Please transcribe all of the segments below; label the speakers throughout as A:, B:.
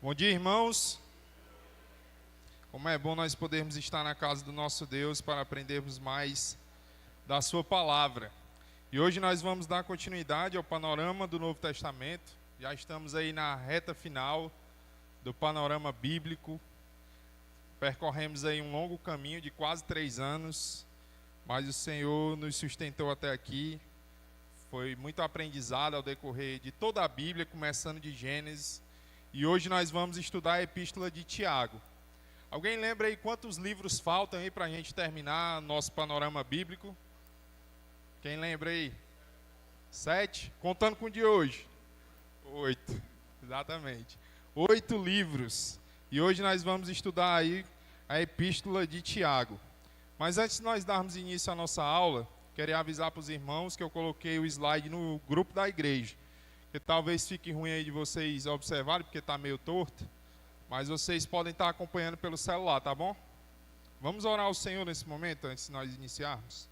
A: Bom dia, irmãos. Como é bom nós podermos estar na casa do nosso Deus para aprendermos mais da sua palavra. E hoje nós vamos dar continuidade ao panorama do Novo Testamento. Já estamos aí na reta final do panorama bíblico. Percorremos aí um longo caminho de quase 3 anos, mas o Senhor nos sustentou até aqui. Foi muito aprendizado ao decorrer de toda a Bíblia, começando de Gênesis. E hoje nós vamos estudar a Epístola de Tiago. Alguém lembra aí quantos livros faltam aí para a gente terminar nosso panorama bíblico? Quem lembra aí? 7? Contando com o de hoje? 8, exatamente. 8 livros. E hoje nós vamos estudar aí a Epístola de Tiago. Mas antes de nós darmos início à nossa aula, queria avisar para os irmãos que eu coloquei o slide no grupo da igreja. Que talvez fique ruim aí de vocês observarem, porque está meio torto. Mas vocês podem estar acompanhando pelo celular, tá bom? Vamos orar ao Senhor nesse momento, antes de nós iniciarmos.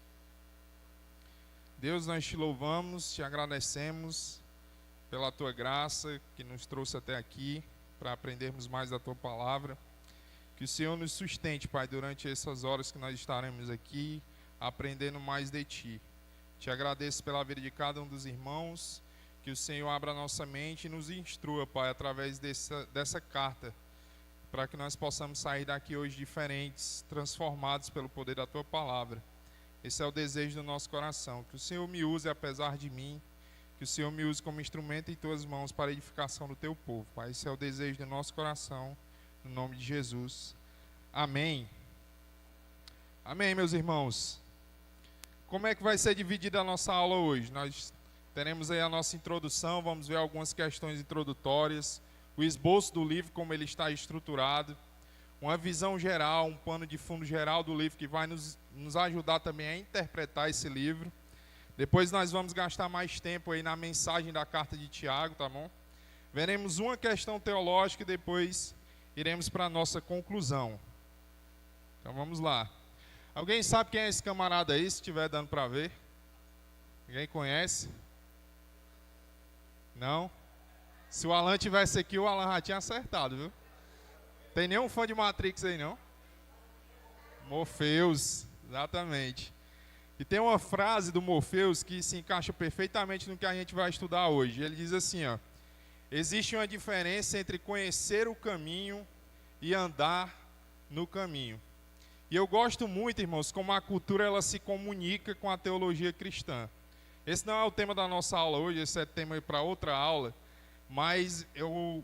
A: Deus, nós te louvamos, te agradecemos pela tua graça que nos trouxe até aqui, para aprendermos mais da tua palavra. Que o Senhor nos sustente, Pai, durante essas horas que nós estaremos aqui, aprendendo mais de ti. Te agradeço pela vida de cada um dos irmãos. Que o Senhor abra a nossa mente e nos instrua, Pai, através dessa carta, para que nós possamos sair daqui hoje diferentes, transformados pelo poder da Tua palavra. Esse é o desejo do nosso coração. Que o Senhor me use apesar de mim, que o Senhor me use como instrumento em Tuas mãos para a edificação do Teu povo, Pai. Esse é o desejo do nosso coração, no nome de Jesus. Amém. Amém, meus irmãos. Como é que vai ser dividida a nossa aula hoje? Nós teremos aí a nossa introdução, vamos ver algumas questões introdutórias, o esboço do livro, como ele está estruturado, uma visão geral, um pano de fundo geral do livro que vai nos ajudar também a interpretar esse livro. Depois nós vamos gastar mais tempo aí na mensagem da carta de Tiago, tá bom? Veremos uma questão teológica e depois iremos para a nossa conclusão. Então vamos lá. Alguém sabe quem é esse camarada aí, se estiver dando para ver? Ninguém conhece? Não? Se o Alan tivesse aqui, o Alan já tinha acertado, viu? Tem nenhum fã de Matrix aí, não? Morpheus, exatamente. E tem uma frase do Morpheus que se encaixa perfeitamente no que a gente vai estudar hoje. Ele diz assim, ó: existe uma diferença entre conhecer o caminho e andar no caminho. E eu gosto muito, irmãos, como a cultura ela se comunica com a teologia cristã. Esse não é o tema da nossa aula hoje, esse é tema para outra aula, mas eu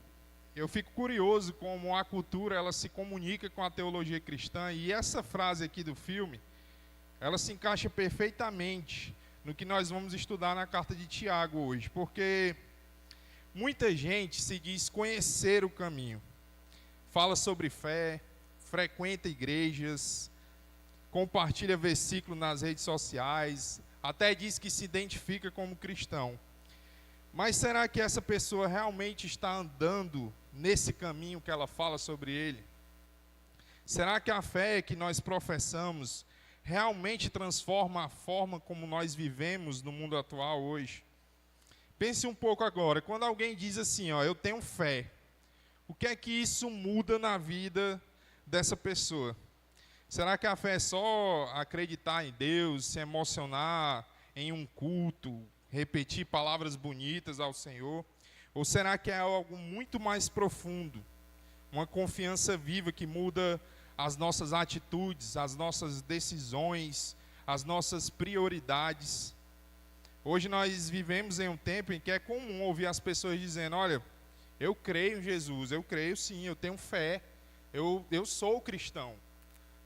A: fico curioso como a cultura ela se comunica com a teologia cristã, e essa frase aqui do filme, ela se encaixa perfeitamente no que nós vamos estudar na carta de Tiago hoje, porque muita gente se diz conhecer o caminho, fala sobre fé, frequenta igrejas, compartilha versículos nas redes sociais, até diz que se identifica como cristão. Mas será que essa pessoa realmente está andando nesse caminho que ela fala sobre ele? Será que a fé que nós professamos realmente transforma a forma como nós vivemos no mundo atual hoje? Pense um pouco agora, quando alguém diz assim, ó, eu tenho fé, o que é que isso muda na vida dessa pessoa? Será que a fé é só acreditar em Deus, se emocionar em um culto, repetir palavras bonitas ao Senhor? Ou será que é algo muito mais profundo? Uma confiança viva que muda as nossas atitudes, as nossas decisões, as nossas prioridades? Hoje nós vivemos em um tempo em que é comum ouvir as pessoas dizendo, olha, eu creio em Jesus, eu creio sim, eu tenho fé, eu sou cristão.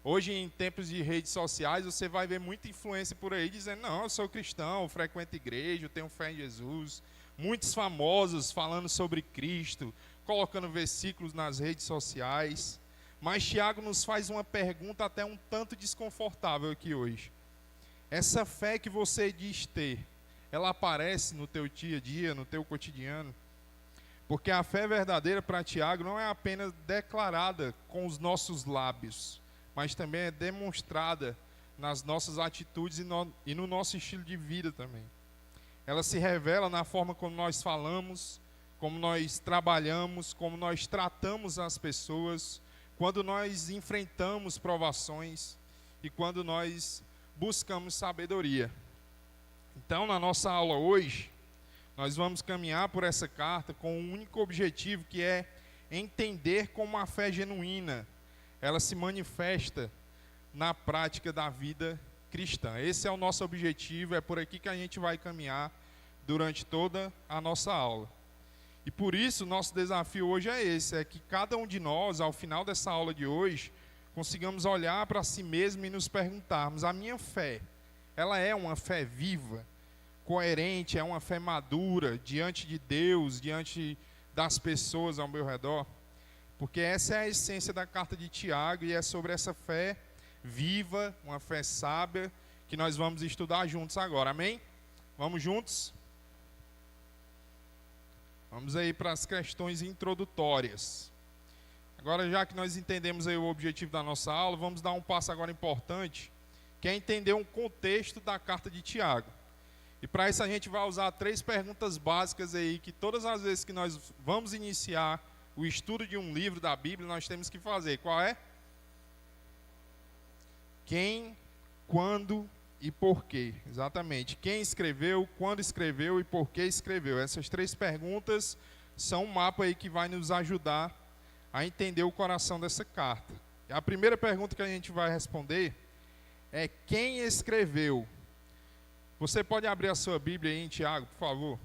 A: Hoje, em tempos de redes sociais, você vai ver muita influência por aí, dizendo, não, eu sou cristão, eu frequento igreja, eu tenho fé em Jesus. Muitos famosos falando sobre Cristo, colocando versículos nas redes sociais. Mas Tiago nos faz uma pergunta até um tanto desconfortável aqui hoje. Essa fé que você diz ter, ela aparece no teu dia a dia, no teu cotidiano? Porque a fé verdadeira para Tiago não é apenas declarada com os nossos lábios, mas também é demonstrada nas nossas atitudes e no nosso estilo de vida também. Ela se revela na forma como nós falamos, como nós trabalhamos, como nós tratamos as pessoas, quando nós enfrentamos provações e quando nós buscamos sabedoria. Então, na nossa aula hoje, nós vamos caminhar por essa carta com um único objetivo, que é entender como a fé genuína, ela se manifesta na prática da vida cristã. Esse é o nosso objetivo, é por aqui que a gente vai caminhar durante toda a nossa aula. E por isso, nosso desafio hoje é esse, é que cada um de nós, ao final dessa aula de hoje, consigamos olhar para si mesmo e nos perguntarmos: a minha fé, ela é uma fé viva, coerente, é uma fé madura diante de Deus, diante das pessoas ao meu redor? Porque essa é a essência da carta de Tiago, e é sobre essa fé viva, uma fé sábia, que nós vamos estudar juntos agora, amém? Vamos juntos? Vamos aí para as questões introdutórias. Agora, já que nós entendemos aí o objetivo da nossa aula, vamos dar um passo agora importante, que é entender um contexto da carta de Tiago. E para isso a gente vai usar 3 perguntas básicas aí, que todas as vezes que nós vamos iniciar o estudo de um livro da Bíblia, nós temos que fazer. Qual é? Quem, quando e por quê. Exatamente. Quem escreveu, quando escreveu e por que escreveu. Essas 3 perguntas são um mapa aí que vai nos ajudar a entender o coração dessa carta. A primeira pergunta que a gente vai responder é: quem escreveu? Você pode abrir a sua Bíblia aí em Tiago, por favor.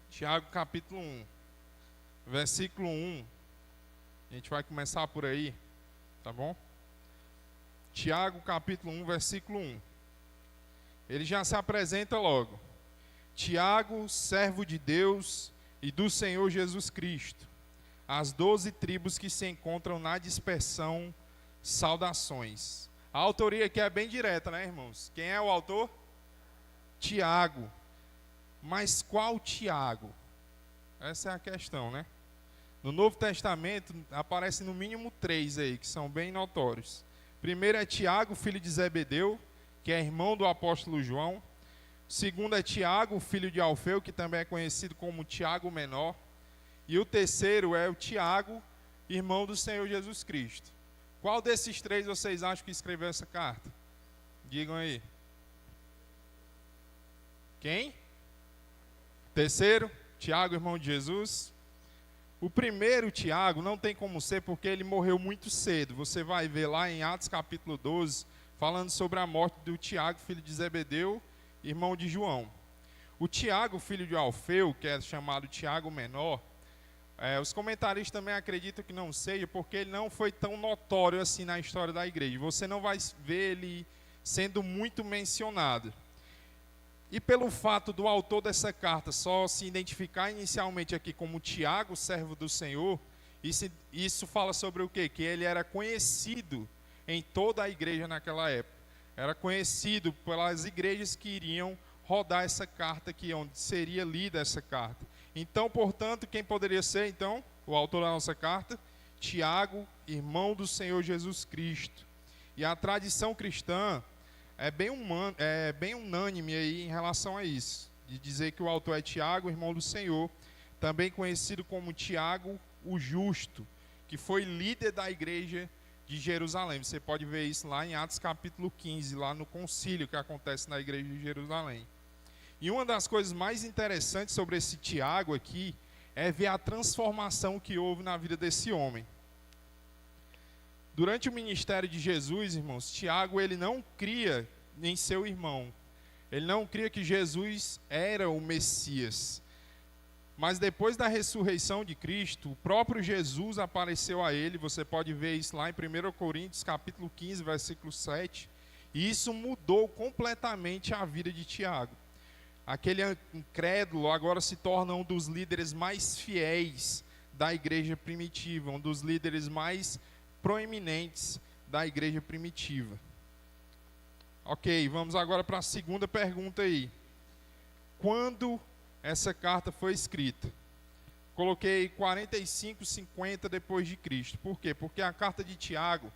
A: Tiago capítulo 1, versículo 1. A gente vai começar por aí, tá bom? Tiago capítulo 1, versículo 1. Ele já se apresenta logo. Tiago, servo de Deus e do Senhor Jesus Cristo, as 12 tribos que se encontram na dispersão, saudações. A autoria aqui é bem direta, né, irmãos? Quem é o autor? Tiago. Mas qual Tiago? Essa é a questão, né? No Novo Testamento aparecem no mínimo 3 aí, que são bem notórios. Primeiro é Tiago, filho de Zebedeu, que é irmão do apóstolo João. Segundo é Tiago, filho de Alfeu, que também é conhecido como Tiago Menor. E o terceiro é o Tiago, irmão do Senhor Jesus Cristo. Qual desses 3 vocês acham que escreveu essa carta? Digam aí. Quem? Terceiro, Tiago, irmão de Jesus. O primeiro, Tiago, não tem como ser, porque ele morreu muito cedo. Você vai ver lá em Atos capítulo 12, falando sobre a morte do Tiago, filho de Zebedeu, irmão de João. O Tiago, filho de Alfeu, que é chamado Tiago Menor, os comentaristas também acreditam que não seja, porque ele não foi tão notório assim na história da igreja. Você não vai ver ele sendo muito mencionado. E pelo fato do autor dessa carta só se identificar inicialmente aqui como Tiago, servo do Senhor, isso fala sobre o quê? Que ele era conhecido em toda a igreja naquela época. Era conhecido pelas igrejas que iriam rodar essa carta aqui, onde seria lida essa carta. Então, portanto, quem poderia ser, então, o autor da nossa carta? Tiago, irmão do Senhor Jesus Cristo. E a tradição cristã é bem unânime aí em relação a isso, de dizer que o autor é Tiago, irmão do Senhor, também conhecido como Tiago o Justo, que foi líder da igreja de Jerusalém. Você pode ver isso lá em Atos capítulo 15, lá no concílio que acontece na igreja de Jerusalém. E uma das coisas mais interessantes sobre esse Tiago aqui é ver a transformação que houve na vida desse homem. Durante o ministério de Jesus, irmãos, Tiago, ele não cria em seu irmão. Ele não cria que Jesus era o Messias. Mas depois da ressurreição de Cristo, o próprio Jesus apareceu a ele. Você pode ver isso lá em 1 Coríntios, capítulo 15, versículo 7. E isso mudou completamente a vida de Tiago. Aquele incrédulo agora se torna um dos líderes mais fiéis da igreja primitiva, um dos líderes mais proeminentes da igreja primitiva. Ok, vamos agora para a segunda pergunta aí. Quando essa carta foi escrita? Coloquei 45, 50 depois de Cristo. Por quê? Porque a carta de Tiago,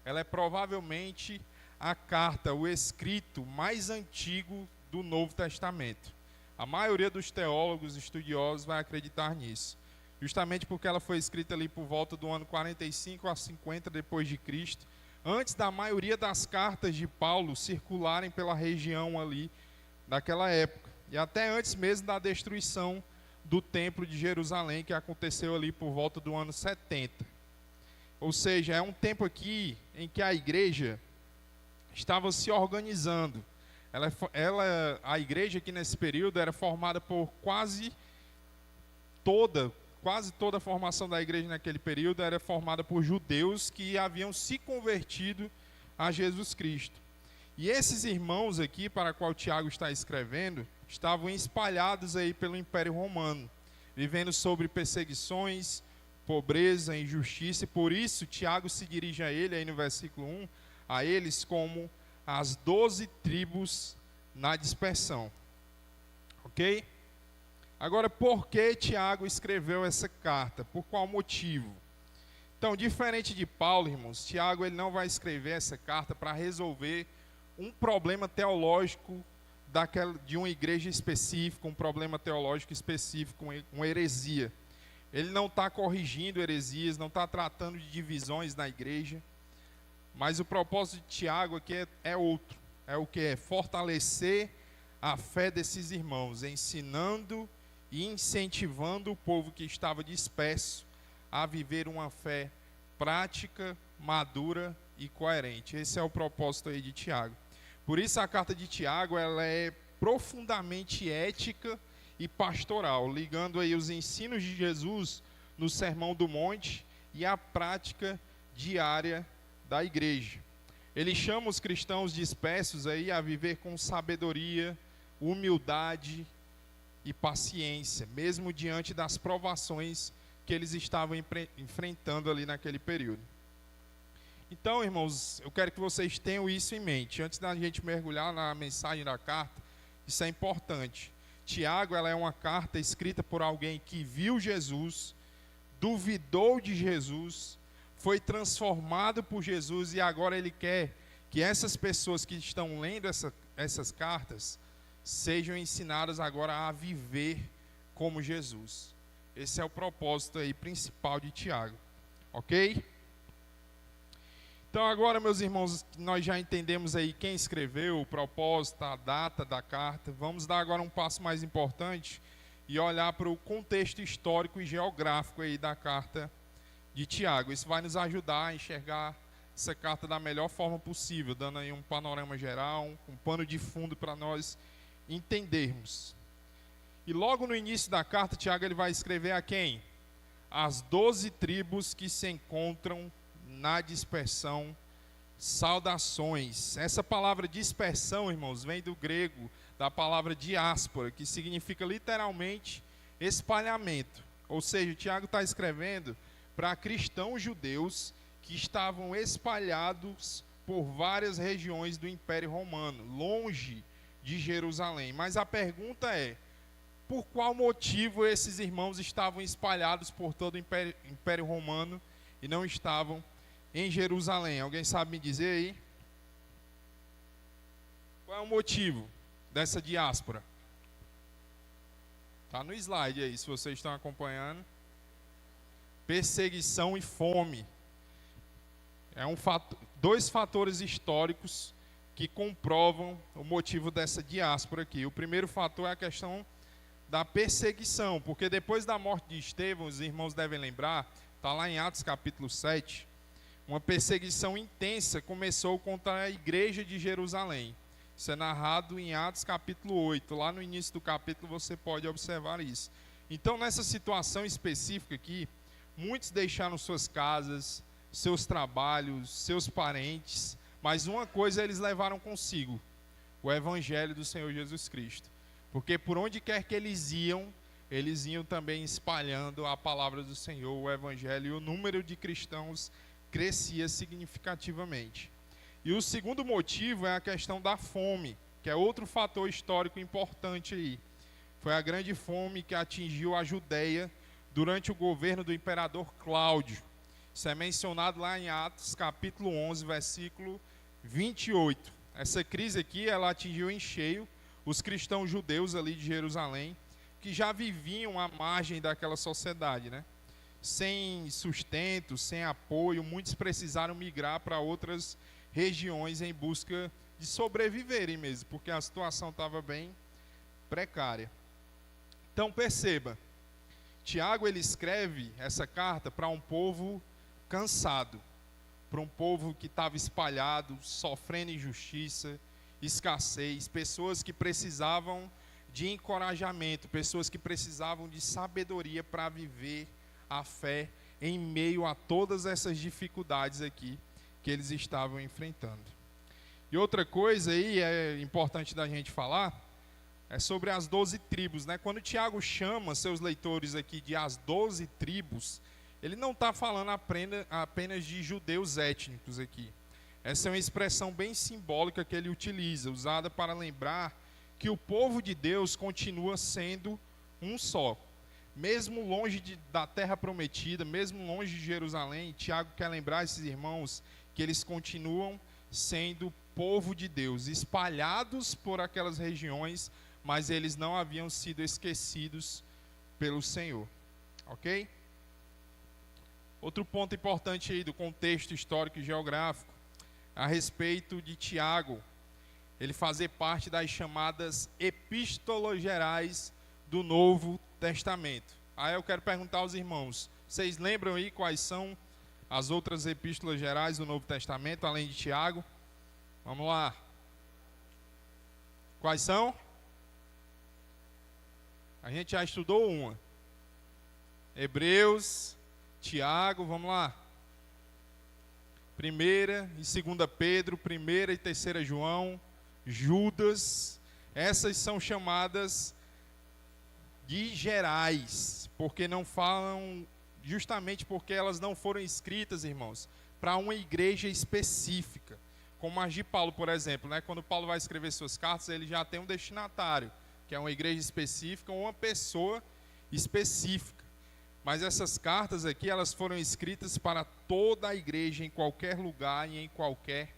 A: ela é provavelmente a carta, o escrito mais antigo do Novo Testamento. A maioria dos teólogos estudiosos vai acreditar nisso, justamente porque ela foi escrita ali por volta do ano 45 a 50 depois de Cristo, antes da maioria das cartas de Paulo circularem pela região ali daquela época, e até antes mesmo da destruição do Templo de Jerusalém, que aconteceu ali por volta do ano 70. Ou seja, é um tempo aqui em que a igreja estava se organizando. A igreja aqui nesse período era formada por quase toda a formação da igreja naquele período era formada por judeus que haviam se convertido a Jesus Cristo. E esses irmãos aqui, para qual Tiago está escrevendo, estavam espalhados aí pelo Império Romano, vivendo sobre perseguições, pobreza, injustiça, e por isso Tiago se dirige a ele, aí no versículo 1, a eles como as 12 tribos na dispersão. Ok? Agora, por que Tiago escreveu essa carta? Por qual motivo? Então, diferente de Paulo, irmãos, Tiago ele não vai escrever essa carta para resolver um problema teológico de uma igreja específica, um problema teológico específico, uma heresia. Ele não está corrigindo heresias, não está tratando de divisões na igreja, mas o propósito de Tiago aqui é outro. É o que? É fortalecer a fé desses irmãos, ensinando e incentivando o povo que estava disperso a viver uma fé prática, madura e coerente. Esse é o propósito aí de Tiago. Por isso a carta de Tiago ela é profundamente ética e pastoral, ligando aí os ensinos de Jesus no Sermão do Monte e a prática diária da igreja. Ele chama os cristãos dispersos aí a viver com sabedoria, humildade e paciência, mesmo diante das provações que eles estavam enfrentando ali naquele período. Então, irmãos, eu quero que vocês tenham isso em mente. Antes da gente mergulhar na mensagem da carta, isso é importante. Tiago, ela é uma carta escrita por alguém que viu Jesus, duvidou de Jesus, foi transformado por Jesus e agora ele quer que essas pessoas que estão lendo essas cartas sejam ensinadas agora a viver como Jesus. Esse é o propósito aí principal de Tiago, ok? Então agora, meus irmãos, nós já entendemos aí quem escreveu, o propósito, a data da carta. Vamos dar agora um passo mais importante e olhar para o contexto histórico e geográfico aí da carta de Tiago. Isso vai nos ajudar a enxergar essa carta da melhor forma possível, dando aí um panorama geral, um pano de fundo para nós entendermos. E logo no início da carta, Tiago ele vai escrever a quem? As 12 tribos que se encontram na dispersão, saudações. Essa palavra dispersão, irmãos, vem do grego, da palavra diáspora, que significa literalmente espalhamento. Ou seja, Tiago está escrevendo para cristãos judeus que estavam espalhados por várias regiões do Império Romano, longe de Jerusalém. Mas a pergunta é, por qual motivo esses irmãos estavam espalhados por todo o Império Romano e não estavam em Jerusalém? Alguém sabe me dizer aí? Qual é o motivo dessa diáspora? Está no slide aí, se vocês estão acompanhando. Perseguição e fome. Dois fatores históricos que comprovam o motivo dessa diáspora aqui. O primeiro fator é a questão da perseguição, porque depois da morte de Estevão, os irmãos devem lembrar, está lá em Atos capítulo 7, uma perseguição intensa começou contra a igreja de Jerusalém. Isso é narrado em Atos capítulo 8, lá no início do capítulo você pode observar isso. Então, nessa situação específica aqui, muitos deixaram suas casas, seus trabalhos, seus parentes, mas uma coisa eles levaram consigo, o evangelho do Senhor Jesus Cristo. Porque por onde quer que eles iam também espalhando a palavra do Senhor, o evangelho, e o número de cristãos crescia significativamente. E o segundo motivo é a questão da fome, que é outro fator histórico importante aí. Foi a grande fome que atingiu a Judéia durante o governo do imperador Cláudio. Isso é mencionado lá em Atos capítulo 11, versículo 28. Essa crise aqui, ela atingiu em cheio os cristãos judeus ali de Jerusalém, que já viviam à margem daquela sociedade, né? Sem sustento, sem apoio, muitos precisaram migrar para outras regiões em busca de sobreviverem mesmo, porque a situação estava bem precária. Então perceba, Tiago ele escreve essa carta para um povo cansado, para um povo que estava espalhado, sofrendo injustiça, escassez, pessoas que precisavam de encorajamento, pessoas que precisavam de sabedoria para viver a fé em meio a todas essas dificuldades aqui que eles estavam enfrentando. E outra coisa aí é importante da gente falar, é sobre as 12 tribos, né? Quando Tiago chama seus leitores aqui de as 12 tribos, ele não está falando apenas de judeus étnicos aqui. Essa é uma expressão bem simbólica que ele utiliza, usada para lembrar que o povo de Deus continua sendo um só. Mesmo longe da terra prometida, mesmo longe de Jerusalém, Tiago quer lembrar esses irmãos que eles continuam sendo povo de Deus, espalhados por aquelas regiões, mas eles não haviam sido esquecidos pelo Senhor. Ok? Outro ponto importante aí do contexto histórico e geográfico, a respeito de Tiago, ele fazer parte das chamadas epístolas gerais do Novo Testamento. Aí eu quero perguntar aos irmãos, vocês lembram aí quais são as outras epístolas gerais do Novo Testamento, além de Tiago? Vamos lá. Quais são? A gente já estudou uma. Hebreus, Tiago, vamos lá. 1ª e 2ª Pedro, 1ª e 3ª João, Judas. Essas são chamadas de gerais, porque não falam, justamente porque elas não foram escritas, irmãos, para uma igreja específica. Como as de Paulo, por exemplo, né? Quando Paulo vai escrever suas cartas, ele já tem um destinatário, que é uma igreja específica ou uma pessoa específica. Mas essas cartas aqui, elas foram escritas para toda a igreja, em qualquer lugar e em qualquer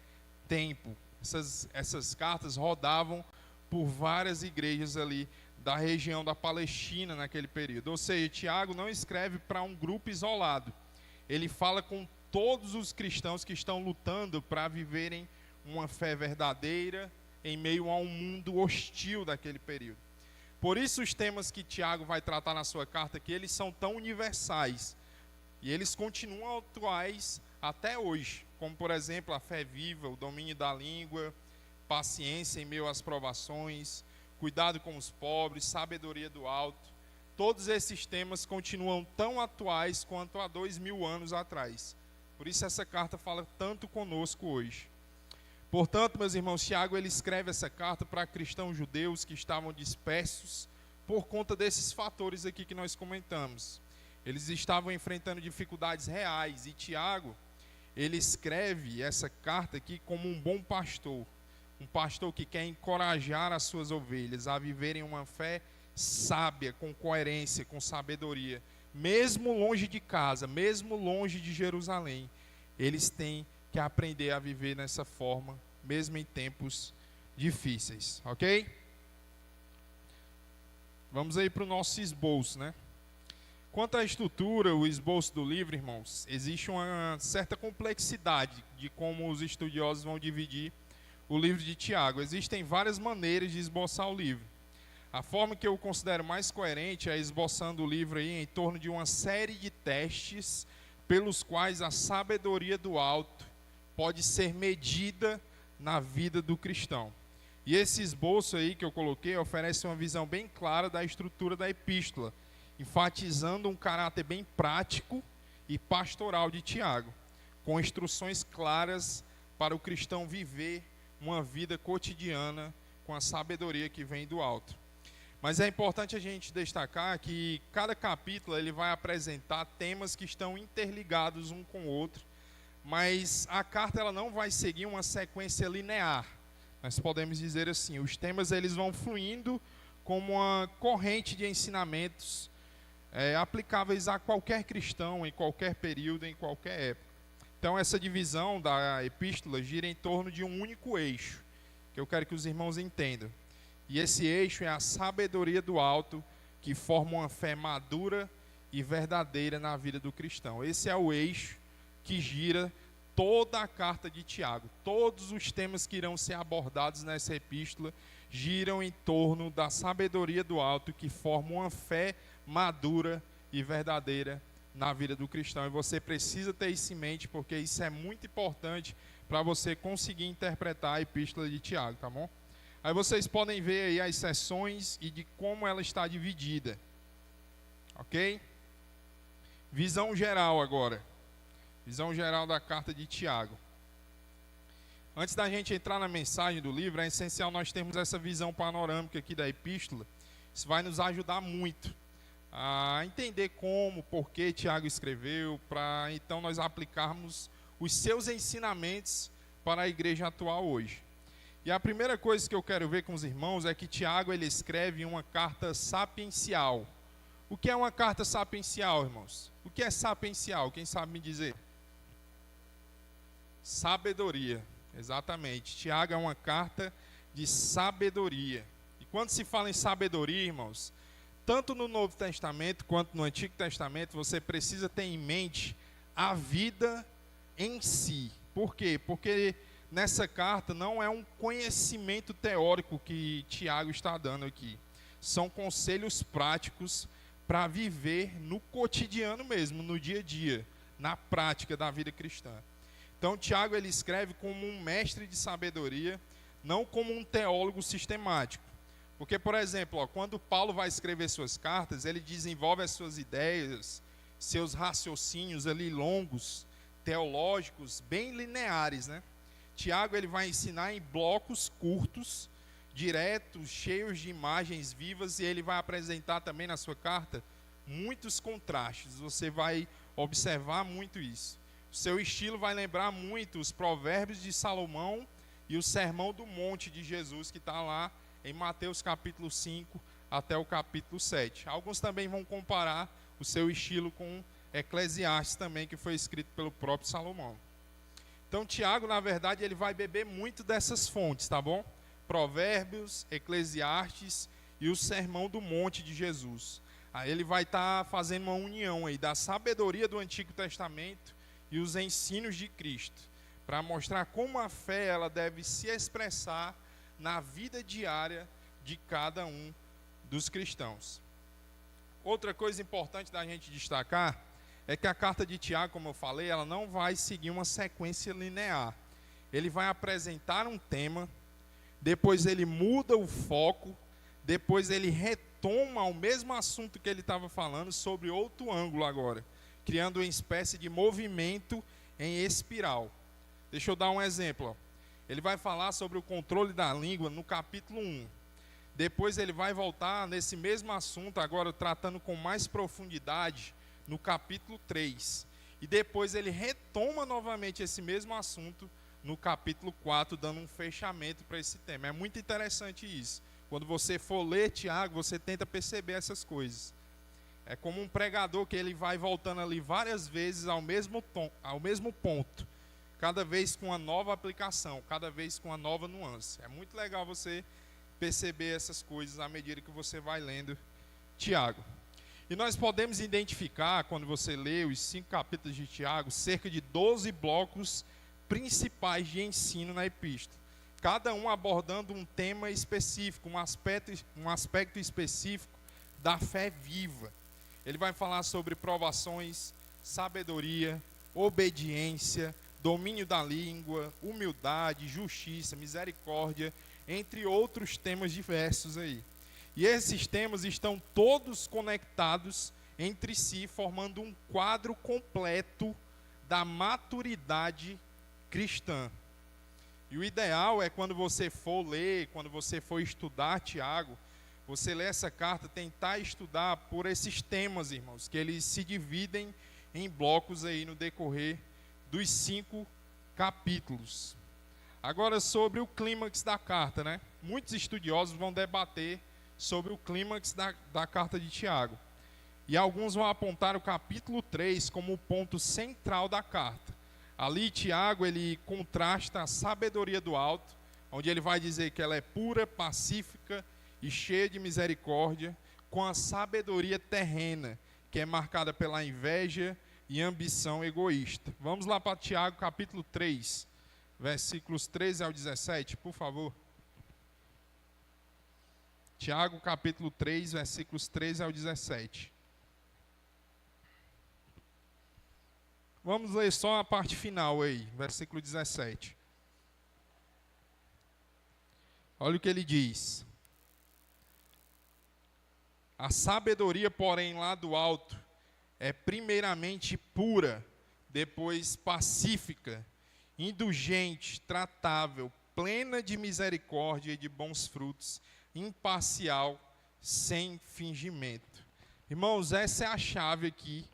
A: tempo. Essas cartas rodavam por várias igrejas ali da região da Palestina naquele período. Ou seja, Tiago não escreve para um grupo isolado. Ele fala com todos os cristãos que estão lutando para viverem uma fé verdadeira em meio a um mundo hostil daquele período. Por isso os temas que Tiago vai tratar na sua carta aqui, eles são tão universais. E eles continuam atuais até hoje. Como, por exemplo, a fé viva, o domínio da língua, paciência em meio às provações, cuidado com os pobres, sabedoria do alto. Todos esses temas continuam tão atuais quanto há 2000 anos atrás. Por isso essa carta fala tanto conosco hoje. Portanto, meus irmãos, Tiago ele escreve essa carta para cristãos judeus que estavam dispersos por conta desses fatores aqui que nós comentamos. Eles estavam enfrentando dificuldades reais e Tiago, ele escreve essa carta aqui como um bom pastor. Um pastor que quer encorajar as suas ovelhas a viverem uma fé sábia, com coerência, com sabedoria. Mesmo longe de casa, mesmo longe de Jerusalém, eles têm que aprender a viver nessa forma, mesmo em tempos difíceis, ok? Vamos aí para o nosso esboço, né? Quanto à estrutura, o esboço do livro, irmãos, existe uma certa complexidade de como os estudiosos vão dividir o livro de Tiago. Existem várias maneiras de esboçar o livro. A forma que eu considero mais coerente é esboçando o livro aí em torno de uma série de testes pelos quais a sabedoria do alto pode ser medida na vida do cristão. E esse esboço aí que eu coloquei oferece uma visão bem clara da estrutura da epístola, enfatizando um caráter bem prático e pastoral de Tiago, com instruções claras para o cristão viver uma vida cotidiana com a sabedoria que vem do alto. Mas é importante a gente destacar que cada capítulo ele vai apresentar temas que estão interligados um com o outro, mas a carta ela não vai seguir uma sequência linear. Nós podemos dizer assim, os temas eles vão fluindo como uma corrente de ensinamentos aplicáveis a qualquer cristão, em qualquer período, em qualquer época. Então essa divisão da epístola gira em torno de um único eixo, que eu quero que os irmãos entendam, E esse eixo é a sabedoria do alto, que forma uma fé madura e verdadeira na vida do cristão. Esse é o eixo que gira toda a carta de Tiago. Todos os temas que irão ser abordados nessa epístola giram em torno da sabedoria do alto, que forma uma fé madura e verdadeira na vida do cristão. E você precisa ter isso em mente, porque isso é muito importante para você conseguir interpretar a epístola de Tiago, tá bom? Aí vocês podem ver aí as seções e de como ela está dividida. Ok? Visão geral agora. Visão geral da carta de Tiago. Antes da gente entrar na mensagem do livro, é essencial nós termos essa visão panorâmica aqui da epístola. Isso vai nos ajudar muito a entender como, por que Tiago escreveu, para então nós aplicarmos os seus ensinamentos para a igreja atual hoje. E a primeira coisa que eu quero ver com os irmãos é que Tiago ele escreve uma carta sapiencial. O que é uma carta sapiencial, irmãos? O que é sapiencial? Quem sabe me dizer? Sabedoria, exatamente. Tiago é uma carta de sabedoria. E quando se fala em sabedoria, irmãos, tanto no Novo Testamento quanto no Antigo Testamento, você precisa ter em mente a vida em si. Por quê? Porque nessa carta não é um conhecimento teórico que Tiago está dando aqui. São conselhos práticos para viver no cotidiano mesmo, no dia a dia, na prática da vida cristã. Então Tiago ele escreve como um mestre de sabedoria, não como um teólogo sistemático. Porque, por exemplo, quando Paulo vai escrever suas cartas, ele desenvolve as suas ideias, seus raciocínios ali longos, teológicos, bem lineares, né? Tiago ele vai ensinar em blocos curtos, diretos, cheios de imagens vivas, e ele vai apresentar também na sua carta muitos contrastes. Você vai observar muito isso. O seu estilo vai lembrar muito os provérbios de Salomão e o sermão do monte de Jesus, que está lá em Mateus capítulo 5 até o capítulo 7. Alguns também vão comparar o seu estilo com Eclesiastes também, que foi escrito pelo próprio Salomão. Então Tiago, na verdade, ele vai beber muito dessas fontes, tá bom? Provérbios, Eclesiastes e o sermão do monte de Jesus. Aí ele vai estar fazendo uma união aí da sabedoria do Antigo Testamento e os ensinos de Cristo, para mostrar como a fé ela deve se expressar na vida diária de cada um dos cristãos. Outra coisa importante da gente destacar é que a carta de Tiago, como eu falei, ela não vai seguir uma sequência linear. Ele vai apresentar um tema, depois ele muda o foco, depois ele retoma o mesmo assunto que ele estava falando sobre outro ângulo agora, criando uma espécie de movimento em espiral. Deixa eu dar um exemplo. Ele vai falar sobre o controle da língua no capítulo 1. Depois ele vai voltar nesse mesmo assunto, agora tratando com mais profundidade, no capítulo 3. E depois ele retoma novamente esse mesmo assunto no capítulo 4, dando um fechamento para esse tema. É muito interessante isso. Quando você for ler Tiago, você tenta perceber essas coisas. É como um pregador que ele vai voltando ali várias vezes ao mesmo ponto. Cada vez com uma nova aplicação, cada vez com uma nova nuance. É muito legal você perceber essas coisas à medida que você vai lendo Tiago. E nós podemos identificar, quando você lê os 5 capítulos de Tiago, cerca de 12 blocos principais de ensino na epístola. Cada um abordando um tema específico, um aspecto específico da fé viva. Ele vai falar sobre provações, sabedoria, obediência, domínio da língua, humildade, justiça, misericórdia, entre outros temas diversos aí. E esses temas estão todos conectados entre si, formando um quadro completo da maturidade cristã. E o ideal é quando você for ler, quando você for estudar Tiago, você lê essa carta, tentar estudar por esses temas, irmãos, que eles se dividem em blocos aí no decorrer dos 5 capítulos. Agora, sobre o clímax da carta, né? Muitos estudiosos vão debater sobre o clímax da carta de Tiago. E alguns vão apontar o capítulo 3 como o ponto central da carta. Ali, Tiago, ele contrasta a sabedoria do alto, onde ele vai dizer que ela é pura, pacífica e cheia de misericórdia, com a sabedoria terrena, que é marcada pela inveja e ambição egoísta. Vamos lá para Tiago, capítulo 3, versículos 13 ao 17, por favor. Tiago, capítulo 3, versículos 13 ao 17. Vamos ler só a parte final aí, versículo 17. Olha o que ele diz. A sabedoria, porém, lá do alto, é primeiramente pura, depois pacífica, indulgente, tratável, plena de misericórdia e de bons frutos, imparcial, sem fingimento. Irmãos, essa é a chave aqui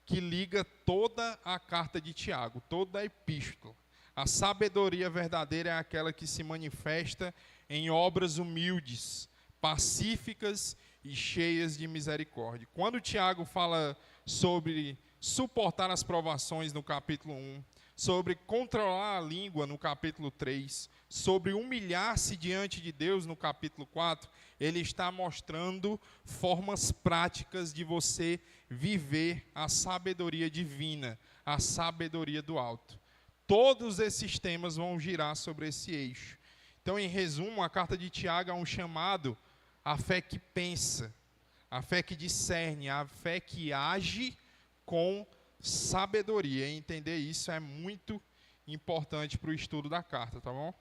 A: que liga toda a carta de Tiago, toda a epístola. A sabedoria verdadeira é aquela que se manifesta em obras humildes, pacíficas e cheias de misericórdia. Quando Tiago fala sobre suportar as provações no capítulo 1, sobre controlar a língua no capítulo 3, sobre humilhar-se diante de Deus no capítulo 4, ele está mostrando formas práticas de você viver a sabedoria divina, a sabedoria do alto. Todos esses temas vão girar sobre esse eixo. Então, em resumo, a carta de Tiago é um chamado à fé que pensa, à fé que discerne, à fé que age com sabedoria. E entender isso é muito importante para o estudo da carta, tá bom?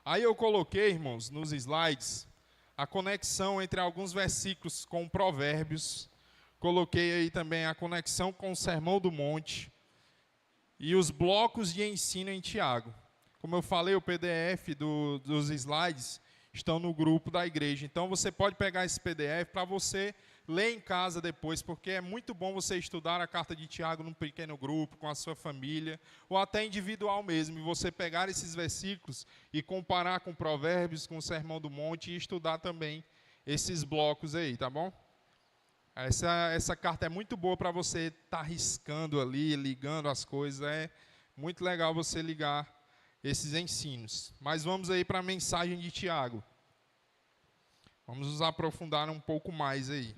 A: Aí eu coloquei, irmãos, nos slides, a conexão entre alguns versículos com Provérbios. Coloquei aí também a conexão com o Sermão do Monte e os blocos de ensino em Tiago. Como eu falei, o PDF dos slides estão no grupo da igreja. Então, você pode pegar esse PDF para você ler em casa depois, porque é muito bom você estudar a carta de Tiago num pequeno grupo, com a sua família, ou até individual mesmo, e você pegar esses versículos e comparar com Provérbios, com o Sermão do Monte, e estudar também esses blocos aí, tá bom? Essa carta é muito boa para você estar riscando ali, ligando as coisas, é muito legal você ligar esses ensinos. Mas vamos aí para a mensagem de Tiago. Vamos nos aprofundar um pouco mais aí.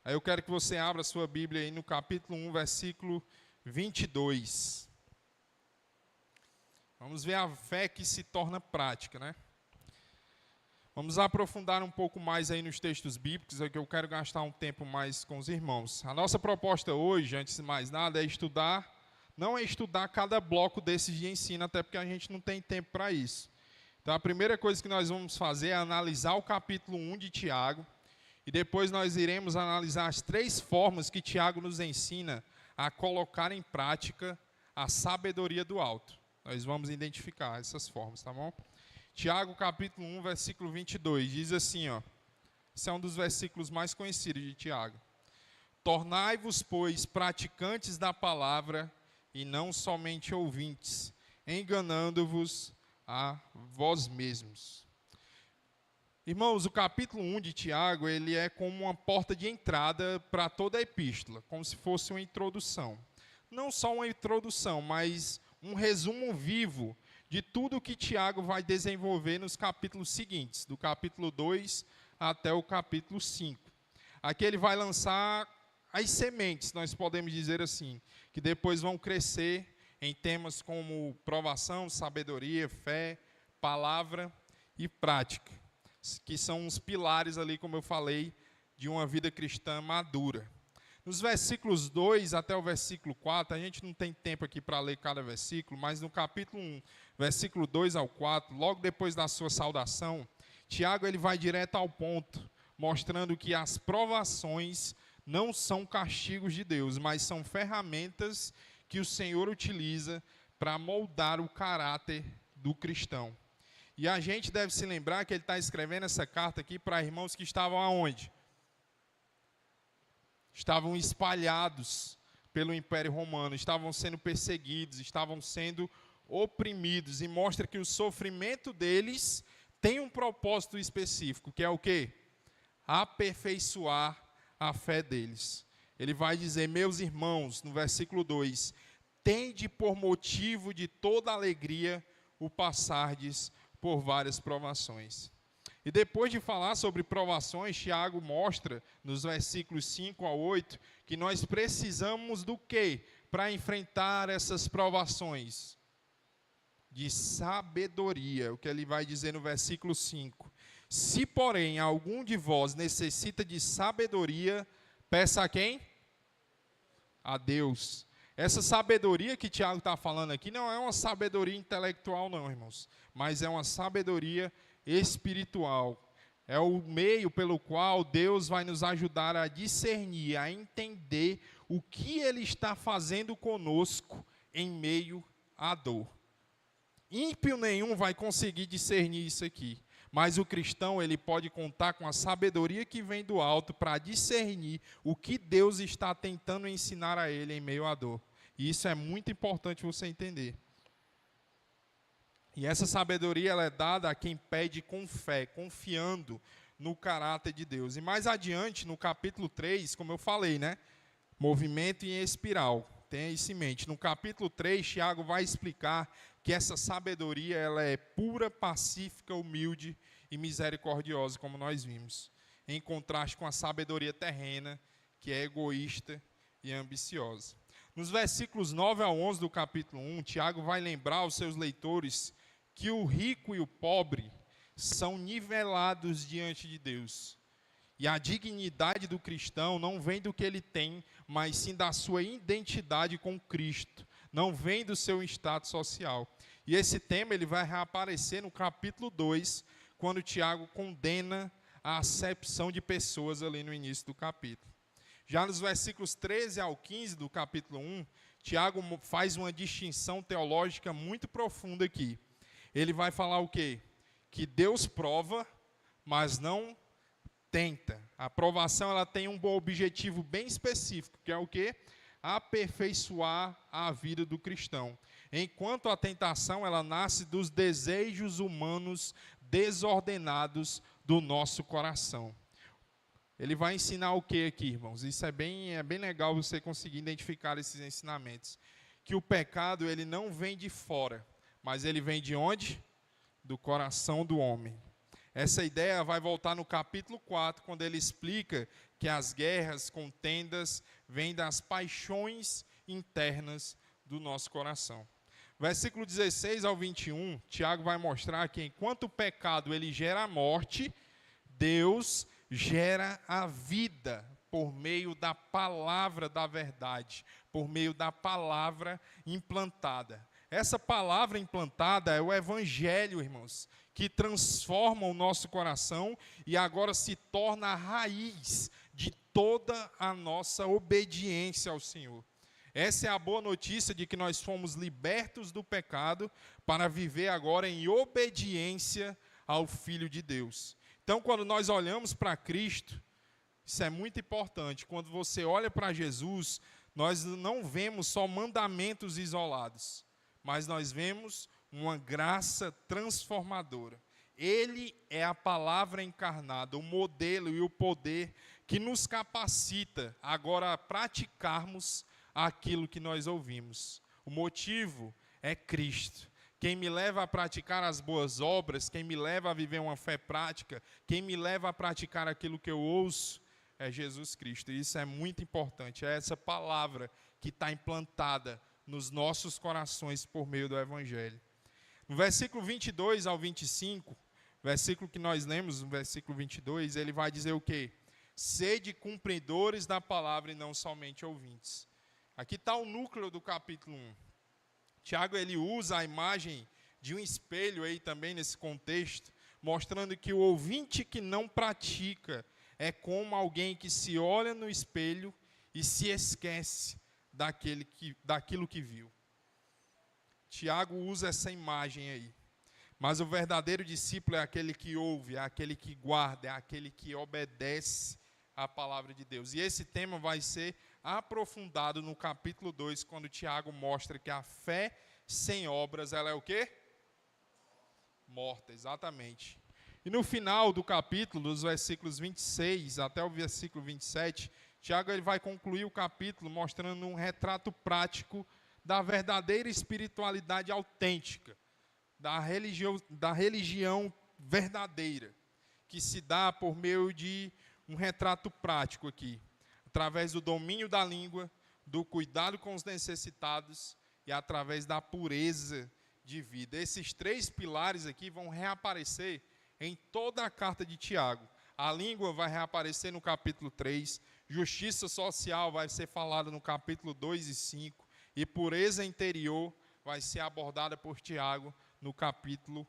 A: Aí eu quero que você abra a sua Bíblia aí no capítulo 1, versículo 22. Vamos ver a fé que se torna prática, né? Vamos aprofundar um pouco mais aí nos textos bíblicos, é que eu quero gastar um tempo mais com os irmãos. A nossa proposta hoje, antes de mais nada, é estudar, não é estudar cada bloco desses de ensino, até porque a gente não tem tempo para isso. Então, a primeira coisa que nós vamos fazer é analisar o capítulo 1 de Tiago, e depois nós iremos analisar as 3 formas que Tiago nos ensina a colocar em prática a sabedoria do alto. Nós vamos identificar essas formas, tá bom? Tiago, capítulo 1, versículo 22, diz assim, ó, esse é um dos versículos mais conhecidos de Tiago. Tornai-vos, pois, praticantes da palavra e não somente ouvintes, enganando-vos a vós mesmos. Irmãos, o capítulo 1 de Tiago, ele é como uma porta de entrada para toda a epístola, como se fosse uma introdução. Não só uma introdução, mas um resumo vivo de tudo que Tiago vai desenvolver nos capítulos seguintes, do capítulo 2 até o capítulo 5. Aqui ele vai lançar as sementes, nós podemos dizer assim, que depois vão crescer em temas como provação, sabedoria, fé, palavra e prática, que são os pilares ali, como eu falei, de uma vida cristã madura. Nos versículos 2 até o versículo 4, a gente não tem tempo aqui para ler cada versículo, mas no capítulo 1, versículo 2 ao 4, logo depois da sua saudação, Tiago ele vai direto ao ponto, mostrando que as provações não são castigos de Deus, mas são ferramentas que o Senhor utiliza para moldar o caráter do cristão. E a gente deve se lembrar que ele está escrevendo essa carta aqui para irmãos que estavam aonde? Estavam espalhados pelo Império Romano, estavam sendo perseguidos, estavam sendo oprimidos, e mostra que o sofrimento deles tem um propósito específico, que é o quê? Aperfeiçoar a fé deles. Ele vai dizer, meus irmãos, no versículo 2, tende por motivo de toda alegria o passardes por várias provações. E depois de falar sobre provações, Tiago mostra, nos versículos 5 a 8, que nós precisamos do quê para enfrentar essas provações? De sabedoria, o que ele vai dizer no versículo 5. Se, porém, algum de vós necessita de sabedoria, peça a quem? A Deus. Essa sabedoria que Tiago está falando aqui não é uma sabedoria intelectual, não, irmãos, mas é uma sabedoria espiritual. É o meio pelo qual Deus vai nos ajudar a discernir, a entender o que Ele está fazendo conosco em meio à dor. Ímpio nenhum vai conseguir discernir isso aqui. Mas o cristão, ele pode contar com a sabedoria que vem do alto para discernir o que Deus está tentando ensinar a ele em meio à dor. E isso é muito importante você entender. E essa sabedoria ela é dada a quem pede com fé, confiando no caráter de Deus. E mais adiante, no capítulo 3, como eu falei, né? Movimento em espiral. Tenha isso em mente. No capítulo 3, Tiago vai explicar que essa sabedoria ela é pura, pacífica, humilde e misericordiosa, como nós vimos. Em contraste com a sabedoria terrena, que é egoísta e ambiciosa. Nos versículos 9 a 11 do capítulo 1, Tiago vai lembrar aos seus leitores que o rico e o pobre são nivelados diante de Deus. E a dignidade do cristão não vem do que ele tem, mas sim da sua identidade com Cristo. Não vem do seu status social. E esse tema ele vai reaparecer no capítulo 2, quando Tiago condena a acepção de pessoas ali no início do capítulo. Já nos versículos 13 ao 15 do capítulo 1, Tiago faz uma distinção teológica muito profunda aqui. Ele vai falar o quê? Que Deus prova, mas não tenta. A aprovação ela tem um objetivo bem específico, que é o quê? Aperfeiçoar a vida do cristão. Enquanto a tentação ela nasce dos desejos humanos desordenados do nosso coração. Ele vai ensinar o que aqui, irmãos? Isso é bem legal você conseguir identificar esses ensinamentos. Que o pecado ele não vem de fora, mas ele vem de onde? Do coração do homem. Essa ideia vai voltar no capítulo 4, quando ele explica que as guerras, contendas, vêm das paixões internas do nosso coração. Versículo 16 ao 21, Tiago vai mostrar que enquanto o pecado ele gera a morte, Deus gera a vida por meio da palavra da verdade, por meio da palavra implantada. Essa palavra implantada é o evangelho, irmãos, que transforma o nosso coração e agora se torna a raiz de toda a nossa obediência ao Senhor. Essa é a boa notícia de que nós fomos libertos do pecado para viver agora em obediência ao Filho de Deus. Então, quando nós olhamos para Cristo, isso é muito importante. Quando você olha para Jesus, nós não vemos só mandamentos isolados, mas nós vemos uma graça transformadora. Ele é a palavra encarnada, o modelo e o poder que nos capacita agora a praticarmos aquilo que nós ouvimos. O motivo é Cristo. Quem me leva a praticar as boas obras, quem me leva a viver uma fé prática, quem me leva a praticar aquilo que eu ouço, é Jesus Cristo. E isso é muito importante. É essa palavra que está implantada nos nossos corações por meio do Evangelho. No versículo 22 ao 25, versículo que nós lemos, no versículo 22, ele vai dizer o quê? Sede cumpridores da palavra e não somente ouvintes. Aqui está o núcleo do capítulo 1. Tiago ele usa a imagem de um espelho aí também nesse contexto, mostrando que o ouvinte que não pratica é como alguém que se olha no espelho e se esquece daquilo que viu. Tiago usa essa imagem aí. Mas o verdadeiro discípulo é aquele que ouve, é aquele que guarda, é aquele que obedece à palavra de Deus. E esse tema vai ser aprofundado no capítulo 2, quando Tiago mostra que a fé sem obras, ela é o quê? Morta, exatamente. E no final do capítulo, dos versículos 26 até o versículo 27, Tiago ele vai concluir o capítulo mostrando um retrato prático da verdadeira espiritualidade autêntica, da religião verdadeira. que se dá por meio de um retrato prático aqui, através do domínio da língua, do cuidado com os necessitados e através da pureza de vida. Esses 3 pilares aqui vão reaparecer em toda a carta de Tiago. A língua vai reaparecer no capítulo 3, justiça social vai ser falada no capítulo 2 e 5, e pureza interior vai ser abordada por Tiago no capítulo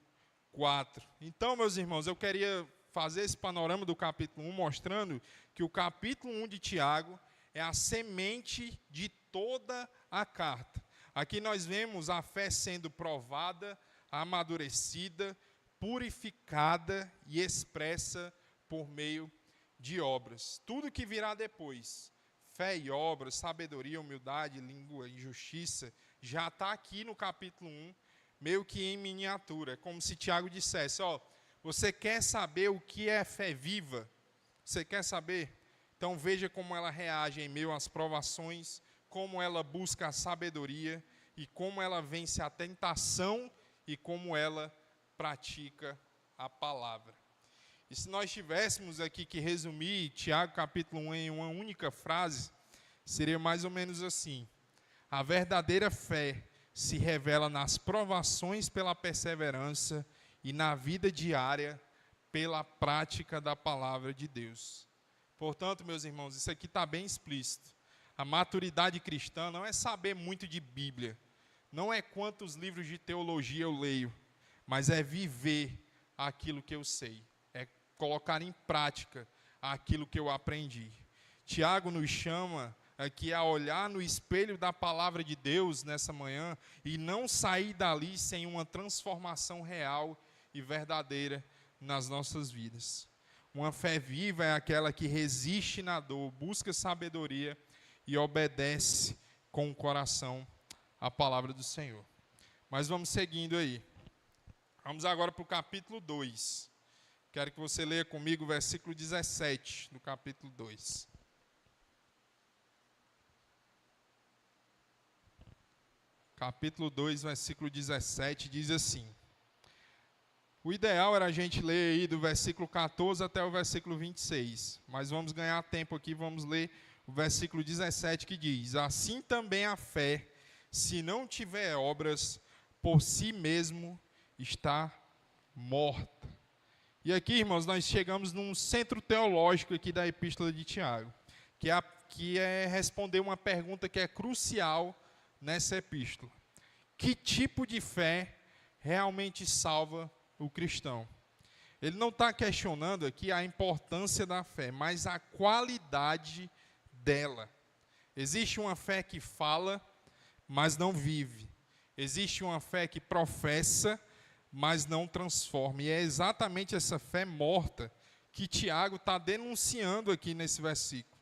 A: 4. Então, meus irmãos, eu queria fazer esse panorama do capítulo 1, mostrando que o capítulo 1 de Tiago é a semente de toda a carta. Aqui nós vemos a fé sendo provada, amadurecida, purificada e expressa por meio de obras. Tudo que virá depois, fé e obras, sabedoria, humildade, língua e justiça, já está aqui no capítulo 1, meio que em miniatura. É como se Tiago dissesse, você quer saber o que é fé viva? Você quer saber? Então veja como ela reage em meio às provações, como ela busca a sabedoria e como ela vence a tentação e como ela pratica a palavra. E se nós tivéssemos aqui que resumir Tiago capítulo 1 em uma única frase, seria mais ou menos assim: a verdadeira fé se revela nas provações pela perseverança e na vida diária pela prática da palavra de Deus. Portanto, meus irmãos, isso aqui está bem explícito. A maturidade cristã não é saber muito de Bíblia, não é quantos livros de teologia eu leio, mas é viver aquilo que eu sei, é colocar em prática aquilo que eu aprendi. Tiago nos chama aqui a olhar no espelho da palavra de Deus nessa manhã e não sair dali sem uma transformação real e verdadeira nas nossas vidas. Uma fé viva é aquela que resiste na dor, busca sabedoria e obedece com o coração a palavra do Senhor. Mas vamos seguindo aí. Vamos agora para o capítulo 2. Quero que você leia comigo o versículo 17 do capítulo 2. Capítulo 2, versículo 17, diz assim. O ideal era a gente ler aí do versículo 14 até o versículo 26. Mas vamos ganhar tempo aqui, vamos ler o versículo 17 que diz: assim também a fé, se não tiver obras, por si mesmo está morta. E aqui, irmãos, nós chegamos num centro teológico aqui da Epístola de Tiago, que é responder uma pergunta que é crucial nessa epístola. Que tipo de fé realmente salva o cristão? Ele não está questionando aqui a importância da fé, mas a qualidade dela. Existe uma fé que fala, mas não vive. Existe uma fé que professa, mas não transforma. E é exatamente essa fé morta que Tiago está denunciando aqui nesse versículo.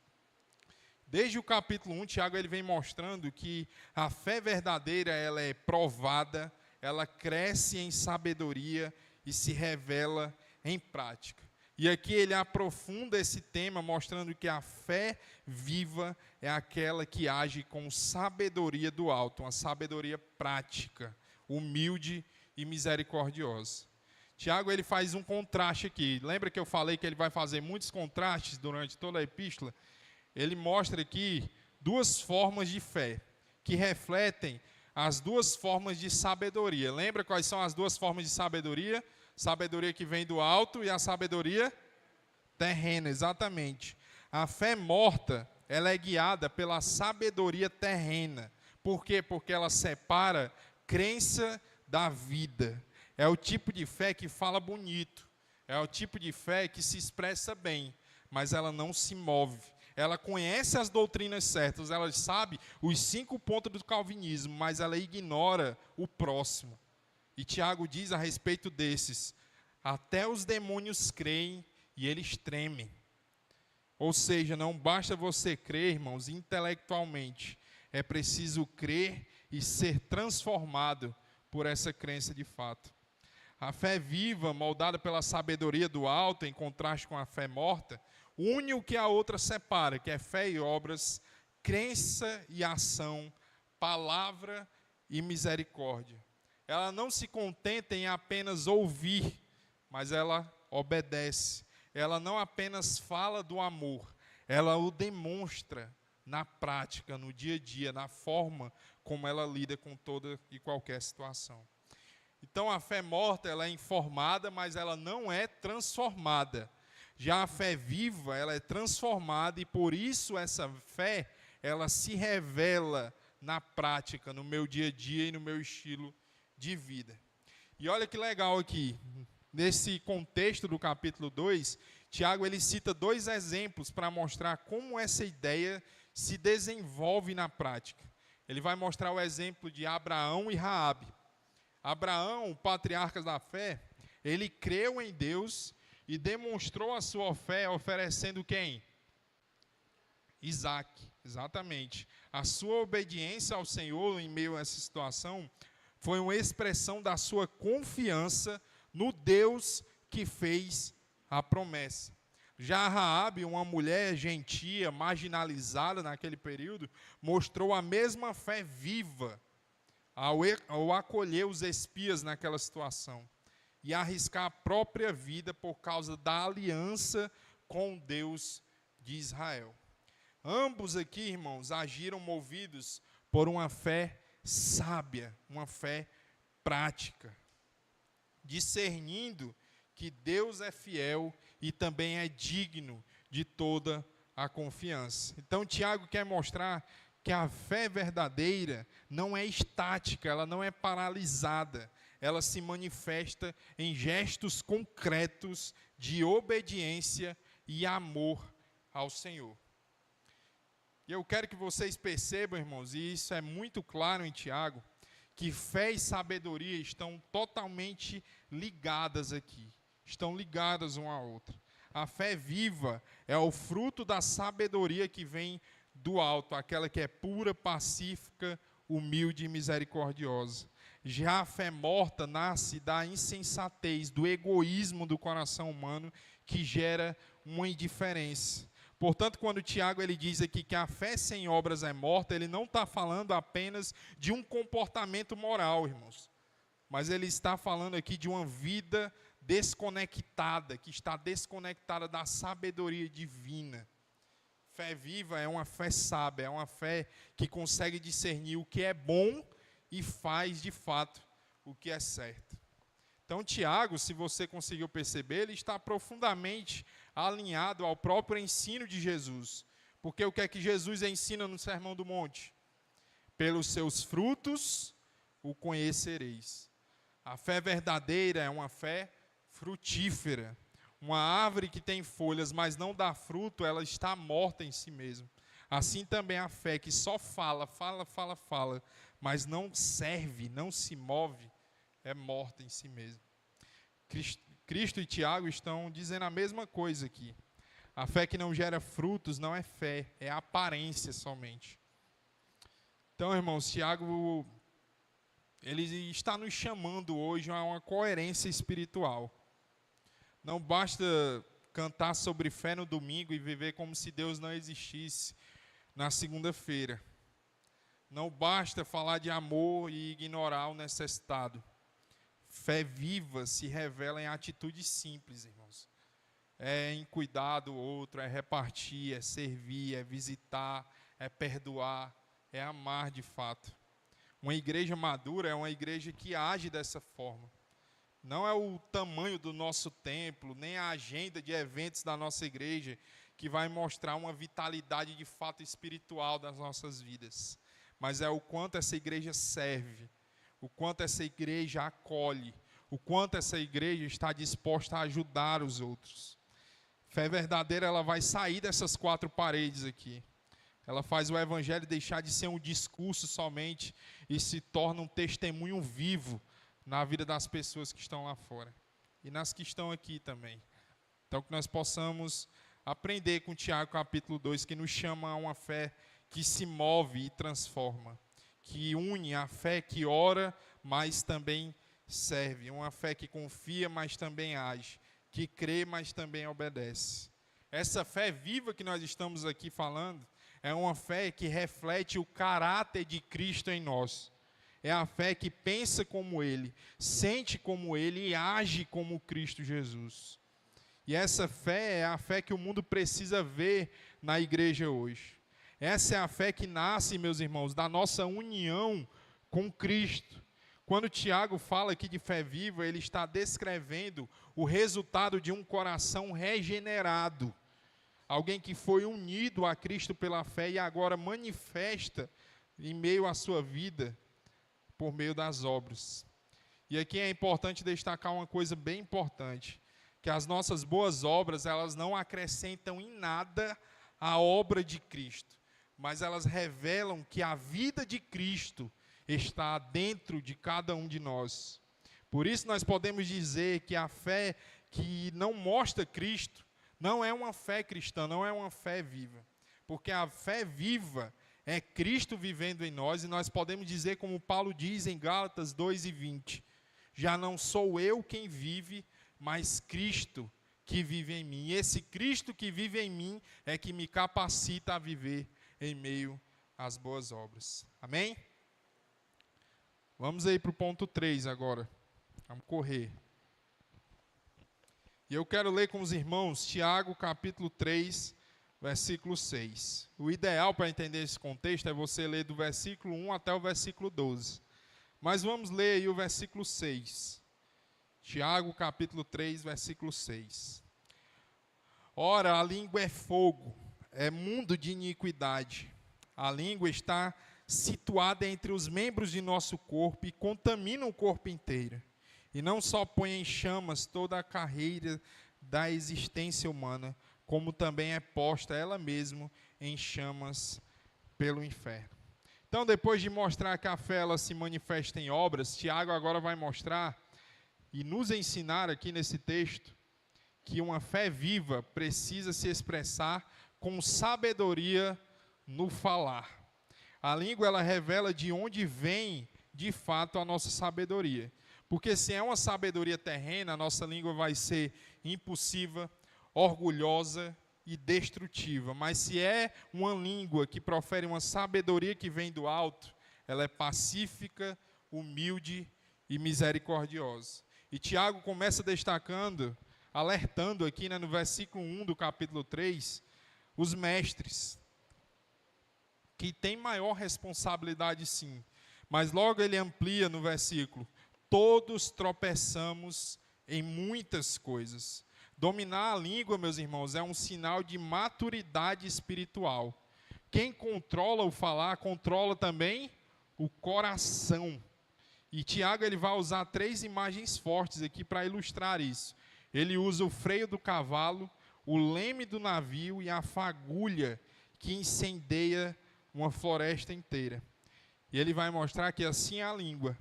A: Desde o capítulo 1, Tiago ele vem mostrando que a fé verdadeira ela é provada, ela cresce em sabedoria e se revela em prática. E aqui ele aprofunda esse tema, mostrando que a fé viva é aquela que age com sabedoria do alto, uma sabedoria prática, humilde e misericordiosa. Tiago ele faz um contraste aqui. Lembra que eu falei que ele vai fazer muitos contrastes durante toda a epístola? Ele mostra aqui duas formas de fé, que refletem as duas formas de sabedoria. Lembra quais são as duas formas de sabedoria? Sabedoria que vem do alto e a sabedoria terrena, exatamente. A fé morta, ela é guiada pela sabedoria terrena. Por quê? Porque ela separa crença da vida. É o tipo de fé que fala bonito. É o tipo de fé que se expressa bem, mas ela não se move. Ela conhece as doutrinas certas, ela sabe os 5 pontos do calvinismo, mas ela ignora o próximo. E Tiago diz a respeito desses: até os demônios creem e eles tremem. Ou seja, não basta você crer, irmãos, intelectualmente. É preciso crer e ser transformado por essa crença de fato. A fé viva, moldada pela sabedoria do alto, em contraste com a fé morta, une o que a outra separa, que é fé e obras, crença e ação, palavra e misericórdia. Ela não se contenta em apenas ouvir, mas ela obedece. ela não apenas fala do amor, ela o demonstra na prática, no dia a dia, na forma como ela lida com toda e qualquer situação. Então a fé morta, ela é informada, mas ela não é transformada. Já a fé viva, ela é transformada e por isso essa fé, ela se revela na prática, no meu dia a dia e no meu estilo de vida. E olha que legal aqui, nesse contexto do capítulo 2, Tiago ele cita 2 exemplos para mostrar como essa ideia se desenvolve na prática. Ele vai mostrar o exemplo de Abraão e Raabe. Abraão, o patriarca da fé, ele creu em Deus e demonstrou a sua fé oferecendo quem? Isaac, exatamente. A sua obediência ao Senhor em meio a essa situação foi uma expressão da sua confiança no Deus que fez a promessa. Já Raabe, uma mulher gentia, marginalizada naquele período, mostrou a mesma fé viva ao acolher os espias naquela situação e arriscar a própria vida por causa da aliança com Deus de Israel. Ambos aqui, irmãos, agiram movidos por uma fé sábia, uma fé prática, discernindo que Deus é fiel e também é digno de toda a confiança. Então, Tiago quer mostrar que a fé verdadeira não é estática, ela não é paralisada, ela se manifesta em gestos concretos de obediência e amor ao Senhor. E eu quero que vocês percebam, irmãos, e isso é muito claro em Tiago, que fé e sabedoria estão totalmente ligadas aqui, estão ligadas uma à outra. A fé viva é o fruto da sabedoria que vem do alto, aquela que é pura, pacífica, humilde e misericordiosa. Já a fé morta nasce da insensatez, do egoísmo do coração humano, que gera uma indiferença. Portanto, quando Tiago ele diz aqui que a fé sem obras é morta, ele não está falando apenas de um comportamento moral, irmãos. Mas ele está falando aqui de uma vida desconectada, que está desconectada da sabedoria divina. Fé viva é uma fé sábia, é uma fé que consegue discernir o que é bom e faz de fato o que é certo. Então, Tiago, se você conseguiu perceber, ele está profundamente alinhado ao próprio ensino de Jesus. Porque o que é que Jesus ensina no Sermão do Monte? Pelos seus frutos o conhecereis. A fé verdadeira é uma fé frutífera. Uma árvore que tem folhas, mas não dá fruto, ela está morta em si mesma. Assim também a fé que só fala, mas não serve, não se move, é morta em si mesma. Cristo e Tiago estão dizendo a mesma coisa aqui. A fé que não gera frutos não é fé, é aparência somente. Então, irmãos, Tiago, ele está nos chamando hoje a uma coerência espiritual. Não basta cantar sobre fé no domingo e viver como se Deus não existisse na segunda-feira. Não basta falar de amor e ignorar o necessitado. Fé viva se revela em atitudes simples, irmãos. É em cuidar do outro, é repartir, é servir, é visitar, é perdoar, é amar de fato. Uma igreja madura é uma igreja que age dessa forma. Não é o tamanho do nosso templo, nem a agenda de eventos da nossa igreja que vai mostrar uma vitalidade de fato espiritual das nossas vidas. Mas é o quanto essa igreja serve, o quanto essa igreja acolhe, o quanto essa igreja está disposta a ajudar os outros. Fé verdadeira, ela vai sair dessas 4 paredes aqui. Ela faz o evangelho deixar de ser um discurso somente e se torna um testemunho vivo na vida das pessoas que estão lá fora e nas que estão aqui também. Então que nós possamos aprender com Tiago capítulo 2, que nos chama a uma fé que se move e transforma, que une a fé que ora, mas também serve, uma fé que confia, mas também age, que crê, mas também obedece. Essa fé viva que nós estamos aqui falando é uma fé que reflete o caráter de Cristo em nós. É a fé que pensa como Ele, sente como Ele e age como Cristo Jesus. E essa fé é a fé que o mundo precisa ver na igreja hoje. Essa é a fé que nasce, meus irmãos, da nossa união com Cristo. Quando Tiago fala aqui de fé viva, ele está descrevendo o resultado de um coração regenerado. Alguém que foi unido a Cristo pela fé e agora manifesta em meio à sua vida por meio das obras. E aqui é importante destacar uma coisa bem importante, que as nossas boas obras, elas não acrescentam em nada a obra de Cristo, mas elas revelam que a vida de Cristo está dentro de cada um de nós. Por isso nós podemos dizer que a fé que não mostra Cristo não é uma fé cristã, não é uma fé viva. Porque a fé viva é Cristo vivendo em nós, e nós podemos dizer, como Paulo diz em Gálatas 2:20, já não sou eu quem vive, mas Cristo que vive em mim. E esse Cristo que vive em mim é que me capacita a viver em meio às boas obras. Amém? Vamos aí para o ponto 3 agora. Vamos correr. E eu quero ler com os irmãos Tiago, capítulo 3, versículo 6. O ideal para entender esse contexto é você ler do versículo 1 até o versículo 12. Mas vamos ler aí o versículo 6. Tiago, capítulo 3, versículo 6. Ora, a língua é fogo, é mundo de iniquidade. A língua está situada entre os membros de nosso corpo e contamina o corpo inteiro. E não só põe em chamas toda a carreira da existência humana, como também é posta ela mesma em chamas pelo inferno. Então, depois de mostrar que a fé ela se manifesta em obras, Tiago agora vai mostrar e nos ensinar aqui nesse texto que uma fé viva precisa se expressar com sabedoria no falar. A língua ela revela de onde vem, de fato, a nossa sabedoria. Porque se é uma sabedoria terrena, a nossa língua vai ser impulsiva, orgulhosa e destrutiva. Mas se é uma língua que profere uma sabedoria que vem do alto, ela é pacífica, humilde e misericordiosa. E Tiago começa destacando, alertando aqui, no versículo 1 do capítulo 3, os mestres, que têm maior responsabilidade sim. Mas logo ele amplia no versículo: todos tropeçamos em muitas coisas. Dominar a língua, meus irmãos, é um sinal de maturidade espiritual. Quem controla o falar, controla também o coração. E Tiago ele vai usar 3 imagens fortes aqui para ilustrar isso. Ele usa o freio do cavalo, o leme do navio e a fagulha que incendeia uma floresta inteira. E ele vai mostrar que assim é a língua,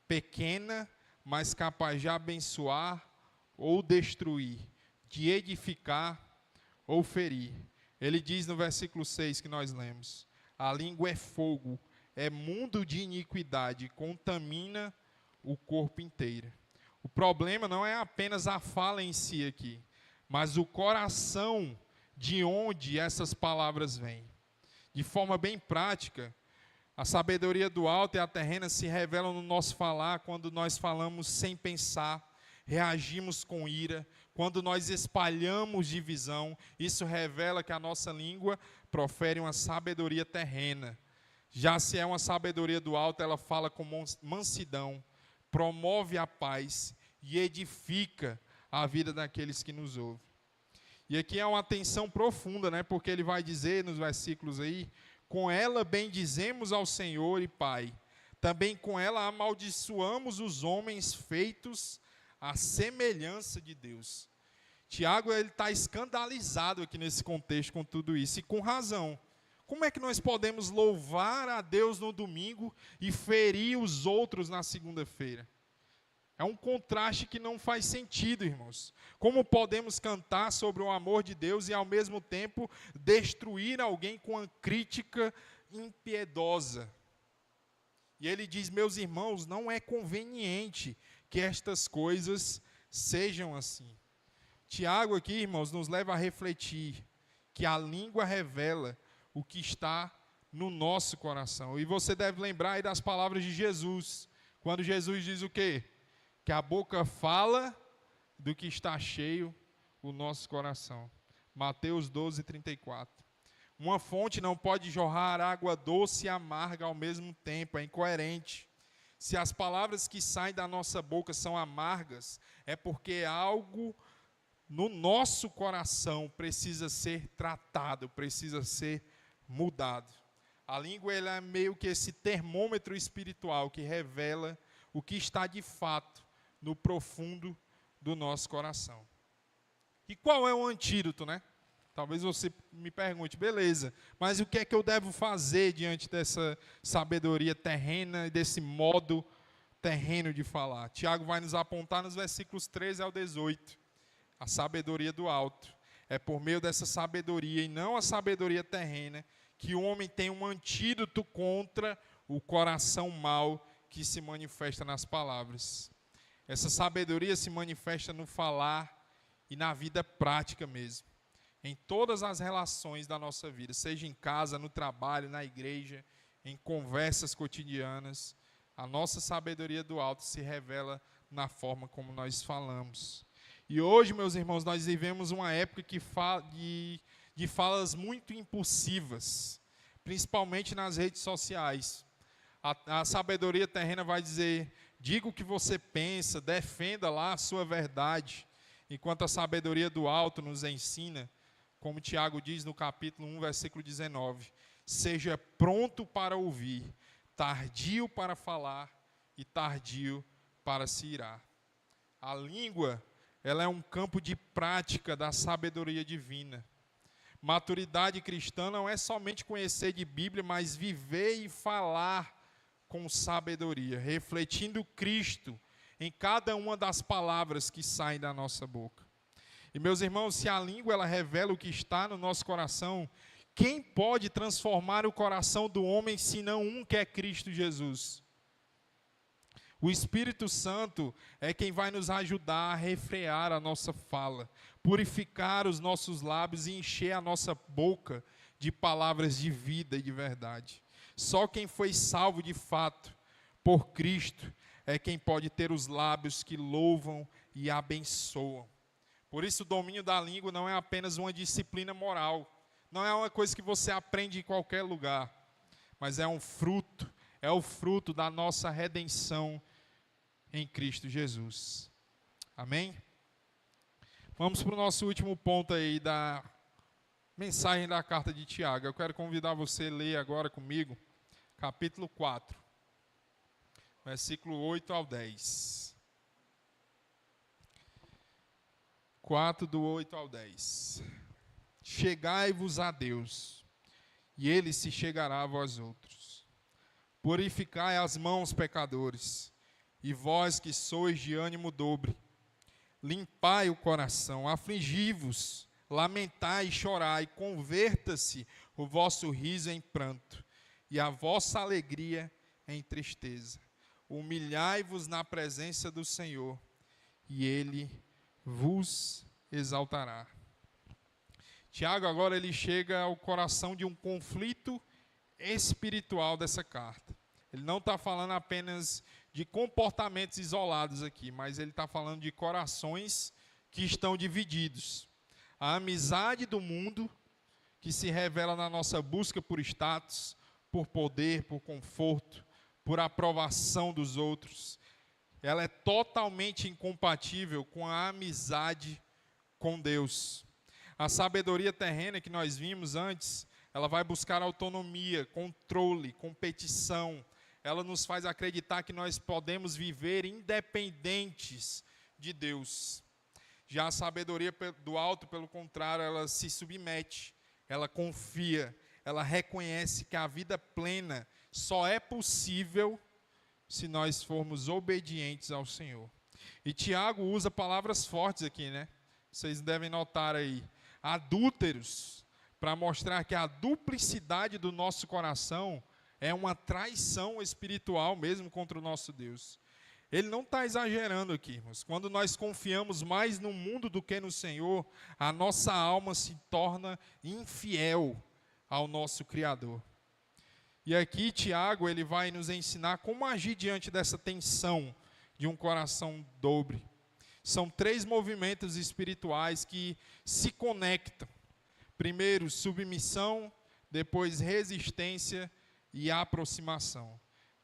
A: pequena, mas capaz de abençoar ou destruir, de edificar ou ferir. Ele diz no versículo 6 que nós lemos: a língua é fogo, é mundo de iniquidade, contamina o corpo inteiro. O problema não é apenas a fala em si aqui, mas o coração de onde essas palavras vêm. De forma bem prática, a sabedoria do alto e a terrena se revelam no nosso falar quando nós falamos sem pensar, reagimos com ira, quando nós espalhamos divisão. Isso revela que a nossa língua profere uma sabedoria terrena. Já se é uma sabedoria do alto, ela fala com mansidão, promove a paz e edifica a vida daqueles que nos ouvem. E aqui é uma atenção profunda, porque ele vai dizer nos versículos aí: com ela bendizemos ao Senhor e Pai, também com ela amaldiçoamos os homens feitos à semelhança de Deus. Tiago está escandalizado aqui nesse contexto com tudo isso, e com razão. Como é que nós podemos louvar a Deus no domingo e ferir os outros na segunda-feira? É um contraste que não faz sentido, irmãos. Como podemos cantar sobre o amor de Deus e, ao mesmo tempo, destruir alguém com uma crítica impiedosa? E ele diz: meus irmãos, não é conveniente que estas coisas sejam assim. Tiago aqui, irmãos, nos leva a refletir que a língua revela o que está no nosso coração. E você deve lembrar aí das palavras de Jesus, quando Jesus diz o quê? Que a boca fala do que está cheio o nosso coração. Mateus 12, 34. Uma fonte não pode jorrar água doce e amarga ao mesmo tempo, é incoerente. Se as palavras que saem da nossa boca são amargas, é porque algo no nosso coração precisa ser tratado, precisa ser mudado. A língua ela é meio que esse termômetro espiritual que revela o que está de fato no profundo do nosso coração. E qual é o antídoto, né? Talvez você me pergunte, beleza, mas o que é que eu devo fazer diante dessa sabedoria terrena e desse modo terreno de falar? Tiago vai nos apontar nos versículos 13 ao 18, a sabedoria do alto. É por meio dessa sabedoria e não a sabedoria terrena que o homem tem um antídoto contra o coração mau que se manifesta nas palavras. Essa sabedoria se manifesta no falar e na vida prática mesmo. Em todas as relações da nossa vida, seja em casa, no trabalho, na igreja, em conversas cotidianas, a nossa sabedoria do alto se revela na forma como nós falamos. E hoje, meus irmãos, nós vivemos uma época de falas muito impulsivas, principalmente nas redes sociais. A sabedoria terrena vai dizer, diga o que você pensa, defenda lá a sua verdade, enquanto a sabedoria do alto nos ensina, como Tiago diz no capítulo 1, versículo 19, seja pronto para ouvir, tardio para falar e tardio para se irar. A língua, ela é um campo de prática da sabedoria divina. Maturidade cristã não é somente conhecer de Bíblia, mas viver e falar com sabedoria, refletindo Cristo em cada uma das palavras que saem da nossa boca. E meus irmãos, se a língua ela revela o que está no nosso coração, quem pode transformar o coração do homem senão um que é Cristo Jesus? O Espírito Santo é quem vai nos ajudar a refrear a nossa fala, purificar os nossos lábios e encher a nossa boca de palavras de vida e de verdade. Só quem foi salvo de fato por Cristo é quem pode ter os lábios que louvam e abençoam. Por isso, o domínio da língua não é apenas uma disciplina moral, não é uma coisa que você aprende em qualquer lugar, mas é o fruto da nossa redenção em Cristo Jesus. Amém? Vamos para o nosso último ponto aí da mensagem da carta de Tiago. Eu quero convidar você a ler agora comigo, capítulo 4, versículo 8 ao 10. 4, do 8 ao 10. Chegai-vos a Deus, e Ele se chegará a vós outros. Purificai as mãos, pecadores, e vós que sois de ânimo dobre. Limpai o coração, afligi-vos, lamentai e chorai, converta-se o vosso riso em pranto, e a vossa alegria em tristeza. Humilhai-vos na presença do Senhor, e Ele vos exaltará. Tiago agora ele chega ao coração de um conflito espiritual dessa carta. Ele não está falando apenas de comportamentos isolados aqui, mas ele está falando de corações que estão divididos. A amizade do mundo, que se revela na nossa busca por status, por poder, por conforto, por aprovação dos outros, ela é totalmente incompatível com a amizade com Deus. A sabedoria terrena que nós vimos antes, ela vai buscar autonomia, controle, competição. Ela nos faz acreditar que nós podemos viver independentes de Deus. Já a sabedoria do alto, pelo contrário, ela se submete, ela confia, ela reconhece que a vida plena só é possível se nós formos obedientes ao Senhor. E Tiago usa palavras fortes aqui, né? Vocês devem notar aí. Adúlteros, para mostrar que a duplicidade do nosso coração é uma traição espiritual mesmo contra o nosso Deus. Ele não está exagerando aqui, irmãos. Quando nós confiamos mais no mundo do que no Senhor, a nossa alma se torna infiel ao nosso Criador. E aqui Tiago ele vai nos ensinar como agir diante dessa tensão de um coração dobre. São 3 movimentos espirituais que se conectam. Primeiro, submissão, depois resistência e aproximação.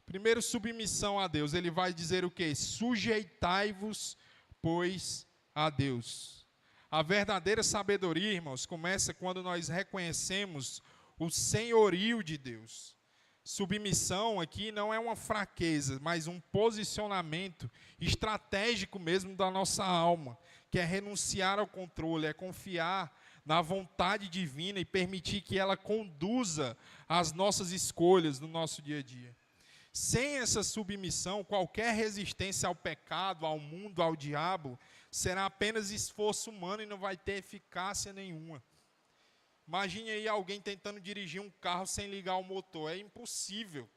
A: Primeiro, submissão a Deus. Ele vai dizer o quê? Sujeitai-vos, pois, a Deus. A verdadeira sabedoria, irmãos, começa quando nós reconhecemos o senhorio de Deus. Submissão aqui não é uma fraqueza, mas um posicionamento estratégico mesmo da nossa alma, que é renunciar ao controle, é confiar na vontade divina e permitir que ela conduza as nossas escolhas no nosso dia a dia. Sem essa submissão, qualquer resistência ao pecado, ao mundo, ao diabo, será apenas esforço humano e não vai ter eficácia nenhuma. Imagine aí alguém tentando dirigir um carro sem ligar o motor. É impossível.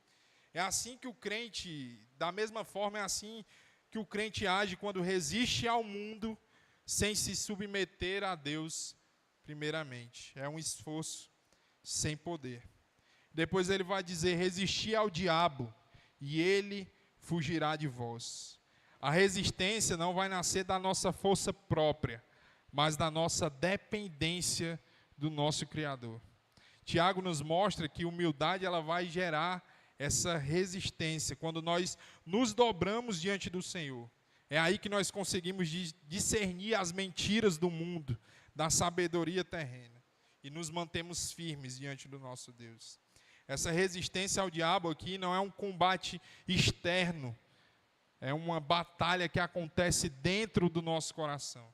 A: É assim que o crente, da mesma forma, é assim que o crente age quando resiste ao mundo sem se submeter a Deus primeiramente. É um esforço sem poder. Depois ele vai dizer, resistir ao diabo e ele fugirá de vós. A resistência não vai nascer da nossa força própria, mas da nossa dependência do nosso Criador. Tiago nos mostra que humildade ela vai gerar essa resistência, quando nós nos dobramos diante do Senhor. É aí que nós conseguimos discernir as mentiras do mundo, da sabedoria terrena, e nos mantemos firmes diante do nosso Deus. Essa resistência ao diabo aqui não é um combate externo, é uma batalha que acontece dentro do nosso coração.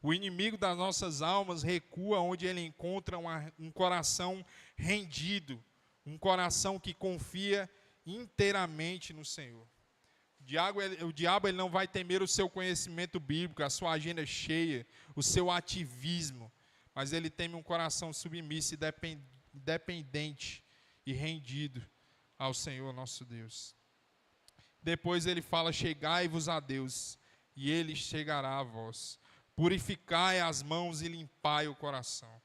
A: O inimigo das nossas almas recua onde ele encontra um coração rendido, um coração que confia inteiramente no Senhor. O diabo ele não vai temer o seu conhecimento bíblico, a sua agenda cheia, o seu ativismo, mas ele teme um coração submisso e dependente e rendido ao Senhor nosso Deus. Depois ele fala, chegai-vos a Deus, e ele chegará a vós. Purificai as mãos e limpai o coração.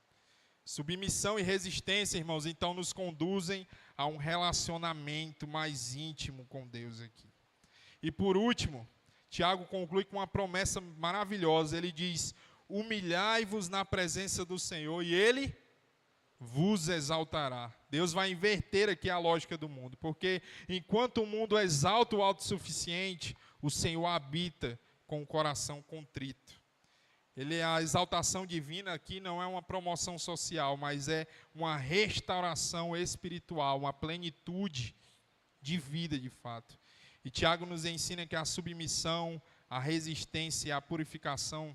A: Submissão e resistência, irmãos, então nos conduzem a um relacionamento mais íntimo com Deus aqui. E por último, Tiago conclui com uma promessa maravilhosa. Ele diz, humilhai-vos na presença do Senhor e Ele vos exaltará. Deus vai inverter aqui a lógica do mundo, porque enquanto o mundo exalta o autossuficiente, o Senhor habita com o coração contrito. A exaltação divina aqui não é uma promoção social, mas é uma restauração espiritual, uma plenitude de vida de fato. E Tiago nos ensina que a submissão, a resistência e a purificação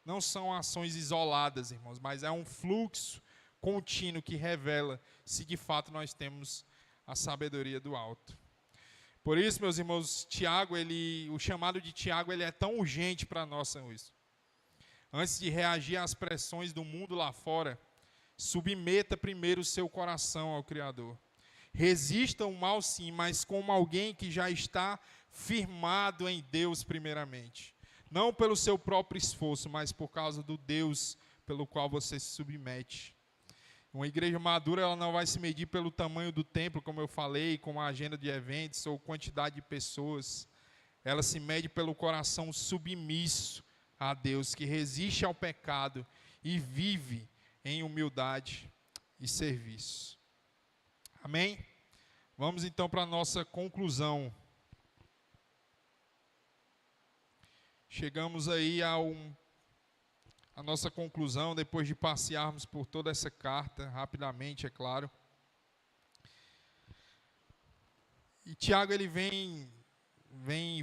A: não são ações isoladas, irmãos, mas é um fluxo contínuo que revela se de fato nós temos a sabedoria do alto. Por isso, meus irmãos, o chamado de Tiago ele é tão urgente para nós hoje. Antes de reagir às pressões do mundo lá fora, submeta primeiro o seu coração ao Criador. Resista o mal sim, mas como alguém que já está firmado em Deus primeiramente. Não pelo seu próprio esforço, mas por causa do Deus pelo qual você se submete. Uma igreja madura ela não vai se medir pelo tamanho do templo, como eu falei, com a agenda de eventos ou quantidade de pessoas. Ela se mede pelo coração submisso a Deus, que resiste ao pecado e vive em humildade e serviço. Amém? Vamos então para a nossa conclusão. Chegamos aí a nossa conclusão, depois de passearmos por toda essa carta, rapidamente, é claro. E Tiago, ele vem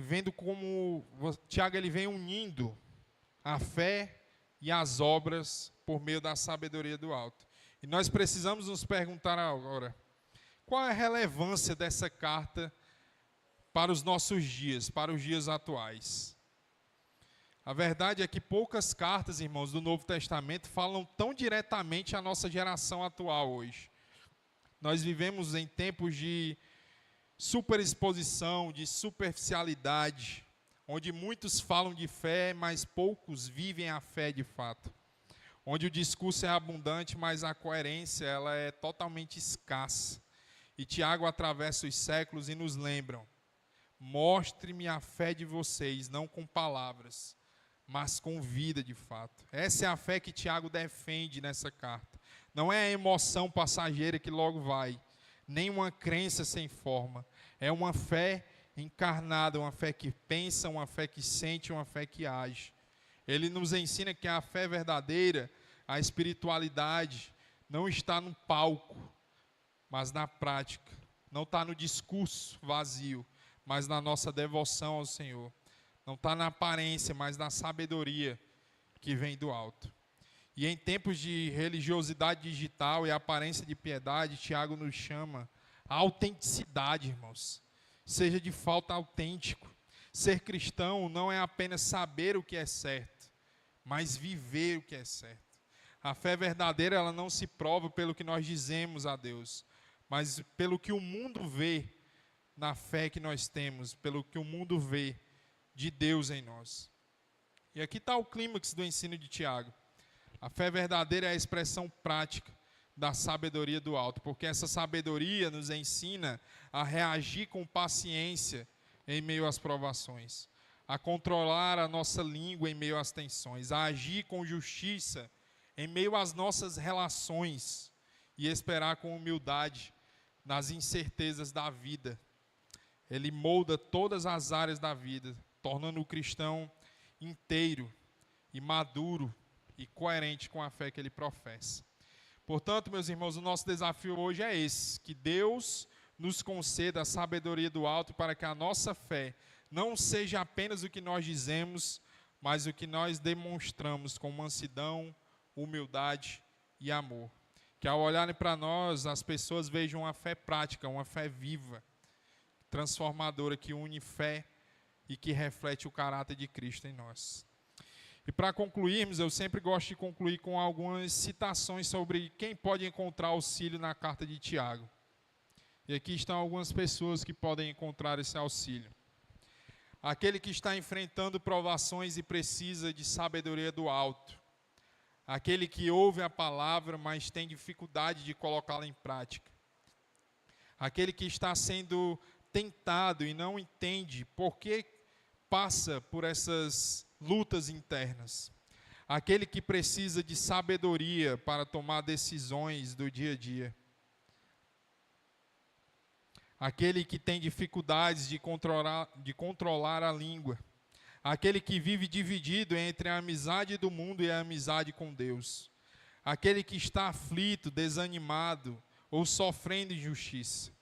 A: vendo como... Tiago, ele vem unindo a fé e as obras por meio da sabedoria do alto. E nós precisamos nos perguntar agora, qual é a relevância dessa carta para os nossos dias, para os dias atuais? A verdade é que poucas cartas, irmãos, do Novo Testamento falam tão diretamente à nossa geração atual hoje. Nós vivemos em tempos de superexposição, de superficialidade, onde muitos falam de fé, mas poucos vivem a fé de fato. Onde o discurso é abundante, mas a coerência ela é totalmente escassa. E Tiago atravessa os séculos e nos lembram, mostre-me a fé de vocês, não com palavras, mas com vida de fato. Essa é a fé que Tiago defende nessa carta. Não é a emoção passageira que logo vai, nem uma crença sem forma. É uma fé encarnada, uma fé que pensa, uma fé que sente, uma fé que age. Ele nos ensina que a fé verdadeira, a espiritualidade, não está no palco, mas na prática. Não está no discurso vazio, mas na nossa devoção ao Senhor. Não está na aparência, mas na sabedoria que vem do alto. E em tempos de religiosidade digital e aparência de piedade, Tiago nos chama a autenticidade, irmãos. Seja de fato autêntico. Ser cristão não é apenas saber o que é certo, mas viver o que é certo. A fé verdadeira, ela não se prova pelo que nós dizemos a Deus, mas pelo que o mundo vê na fé que nós temos, pelo que o mundo vê de Deus em nós. E aqui está o clímax do ensino de Tiago. A fé verdadeira é a expressão prática da sabedoria do alto, porque essa sabedoria nos ensina a reagir com paciência em meio às provações, a controlar a nossa língua em meio às tensões, a agir com justiça em meio às nossas relações e esperar com humildade nas incertezas da vida. Ele molda todas as áreas da vida, tornando o cristão inteiro e maduro e coerente com a fé que ele professa. Portanto, meus irmãos, o nosso desafio hoje é esse, que Deus nos conceda a sabedoria do alto para que a nossa fé não seja apenas o que nós dizemos, mas o que nós demonstramos com mansidão, humildade e amor. Que ao olharem para nós, as pessoas vejam uma fé prática, uma fé viva, transformadora, que une fé e que reflete o caráter de Cristo em nós. E para concluirmos, eu sempre gosto de concluir com algumas citações sobre quem pode encontrar auxílio na carta de Tiago. E aqui estão algumas pessoas que podem encontrar esse auxílio. Aquele que está enfrentando provações e precisa de sabedoria do alto. Aquele que ouve a palavra, mas tem dificuldade de colocá-la em prática. Aquele que está sendo tentado e não entende por que passa por essas lutas internas. Aquele que precisa de sabedoria para tomar decisões do dia a dia. Aquele que tem dificuldades de controlar a língua. Aquele que vive dividido entre a amizade do mundo e a amizade com Deus. Aquele que está aflito, desanimado ou sofrendo injustiça.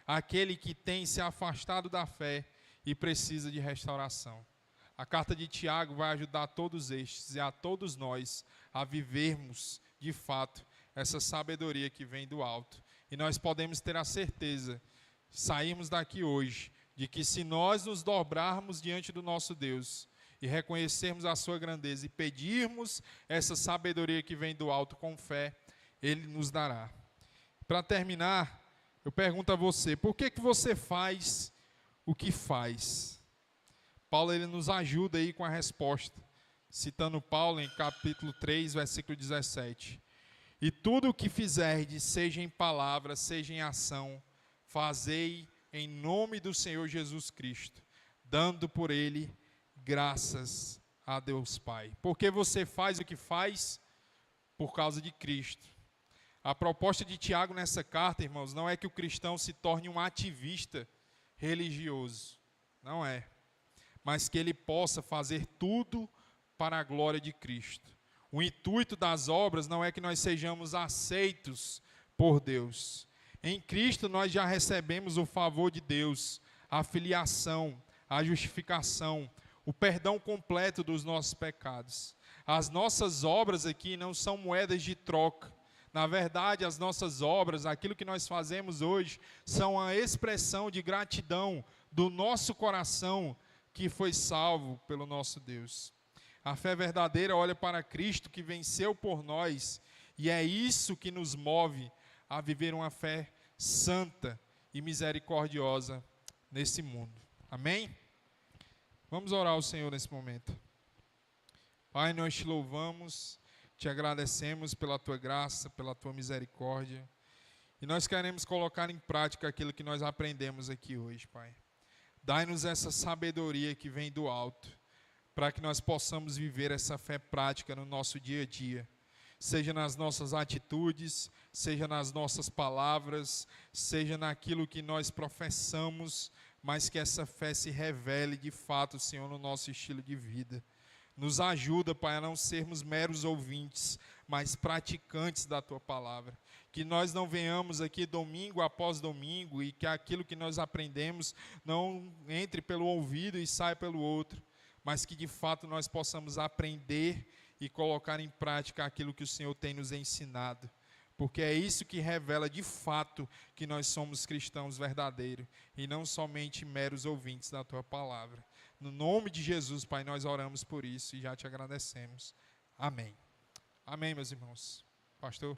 A: Aquele que tem se afastado da fé e precisa de restauração. A carta de Tiago vai ajudar a todos estes e a todos nós a vivermos, de fato, essa sabedoria que vem do alto. E nós podemos ter a certeza, sairmos daqui hoje, de que se nós nos dobrarmos diante do nosso Deus e reconhecermos a sua grandeza e pedirmos essa sabedoria que vem do alto com fé, Ele nos dará. Para terminar, eu pergunto a você, por que você faz o que faz? Paulo, ele nos ajuda aí com a resposta, citando Paulo em capítulo 3, versículo 17. E tudo o que fizerdes, seja em palavra, seja em ação, fazei em nome do Senhor Jesus Cristo, dando por Ele graças a Deus Pai. Porque você faz o que faz? Por causa de Cristo. A proposta de Tiago nessa carta, irmãos, não é que o cristão se torne um ativista religioso. Não é. Mas que ele possa fazer tudo para a glória de Cristo. O intuito das obras não é que nós sejamos aceitos por Deus. Em Cristo nós já recebemos o favor de Deus, a filiação, a justificação, o perdão completo dos nossos pecados. As nossas obras aqui não são moedas de troca. Na verdade, as nossas obras, aquilo que nós fazemos hoje, são a expressão de gratidão do nosso coração que foi salvo pelo nosso Deus. A fé verdadeira olha para Cristo que venceu por nós, e é isso que nos move a viver uma fé santa e misericordiosa nesse mundo. Amém? Vamos orar ao Senhor nesse momento. Pai, nós te louvamos, te agradecemos pela tua graça, pela tua misericórdia, e nós queremos colocar em prática aquilo que nós aprendemos aqui hoje, Pai. Dai-nos essa sabedoria que vem do alto, para que nós possamos viver essa fé prática no nosso dia a dia, seja nas nossas atitudes, seja nas nossas palavras, seja naquilo que nós professamos, mas que essa fé se revele de fato, Senhor, no nosso estilo de vida. Nos ajuda, Pai, a não sermos meros ouvintes, mas praticantes da Tua palavra. Que nós não venhamos aqui domingo após domingo e que aquilo que nós aprendemos não entre pelo ouvido e saia pelo outro, mas que de fato nós possamos aprender e colocar em prática aquilo que o Senhor tem nos ensinado. Porque é isso que revela de fato que nós somos cristãos verdadeiros e não somente meros ouvintes da Tua palavra. No nome de Jesus, Pai, nós oramos por isso e já te agradecemos. Amém. Amém, meus irmãos. Pastor.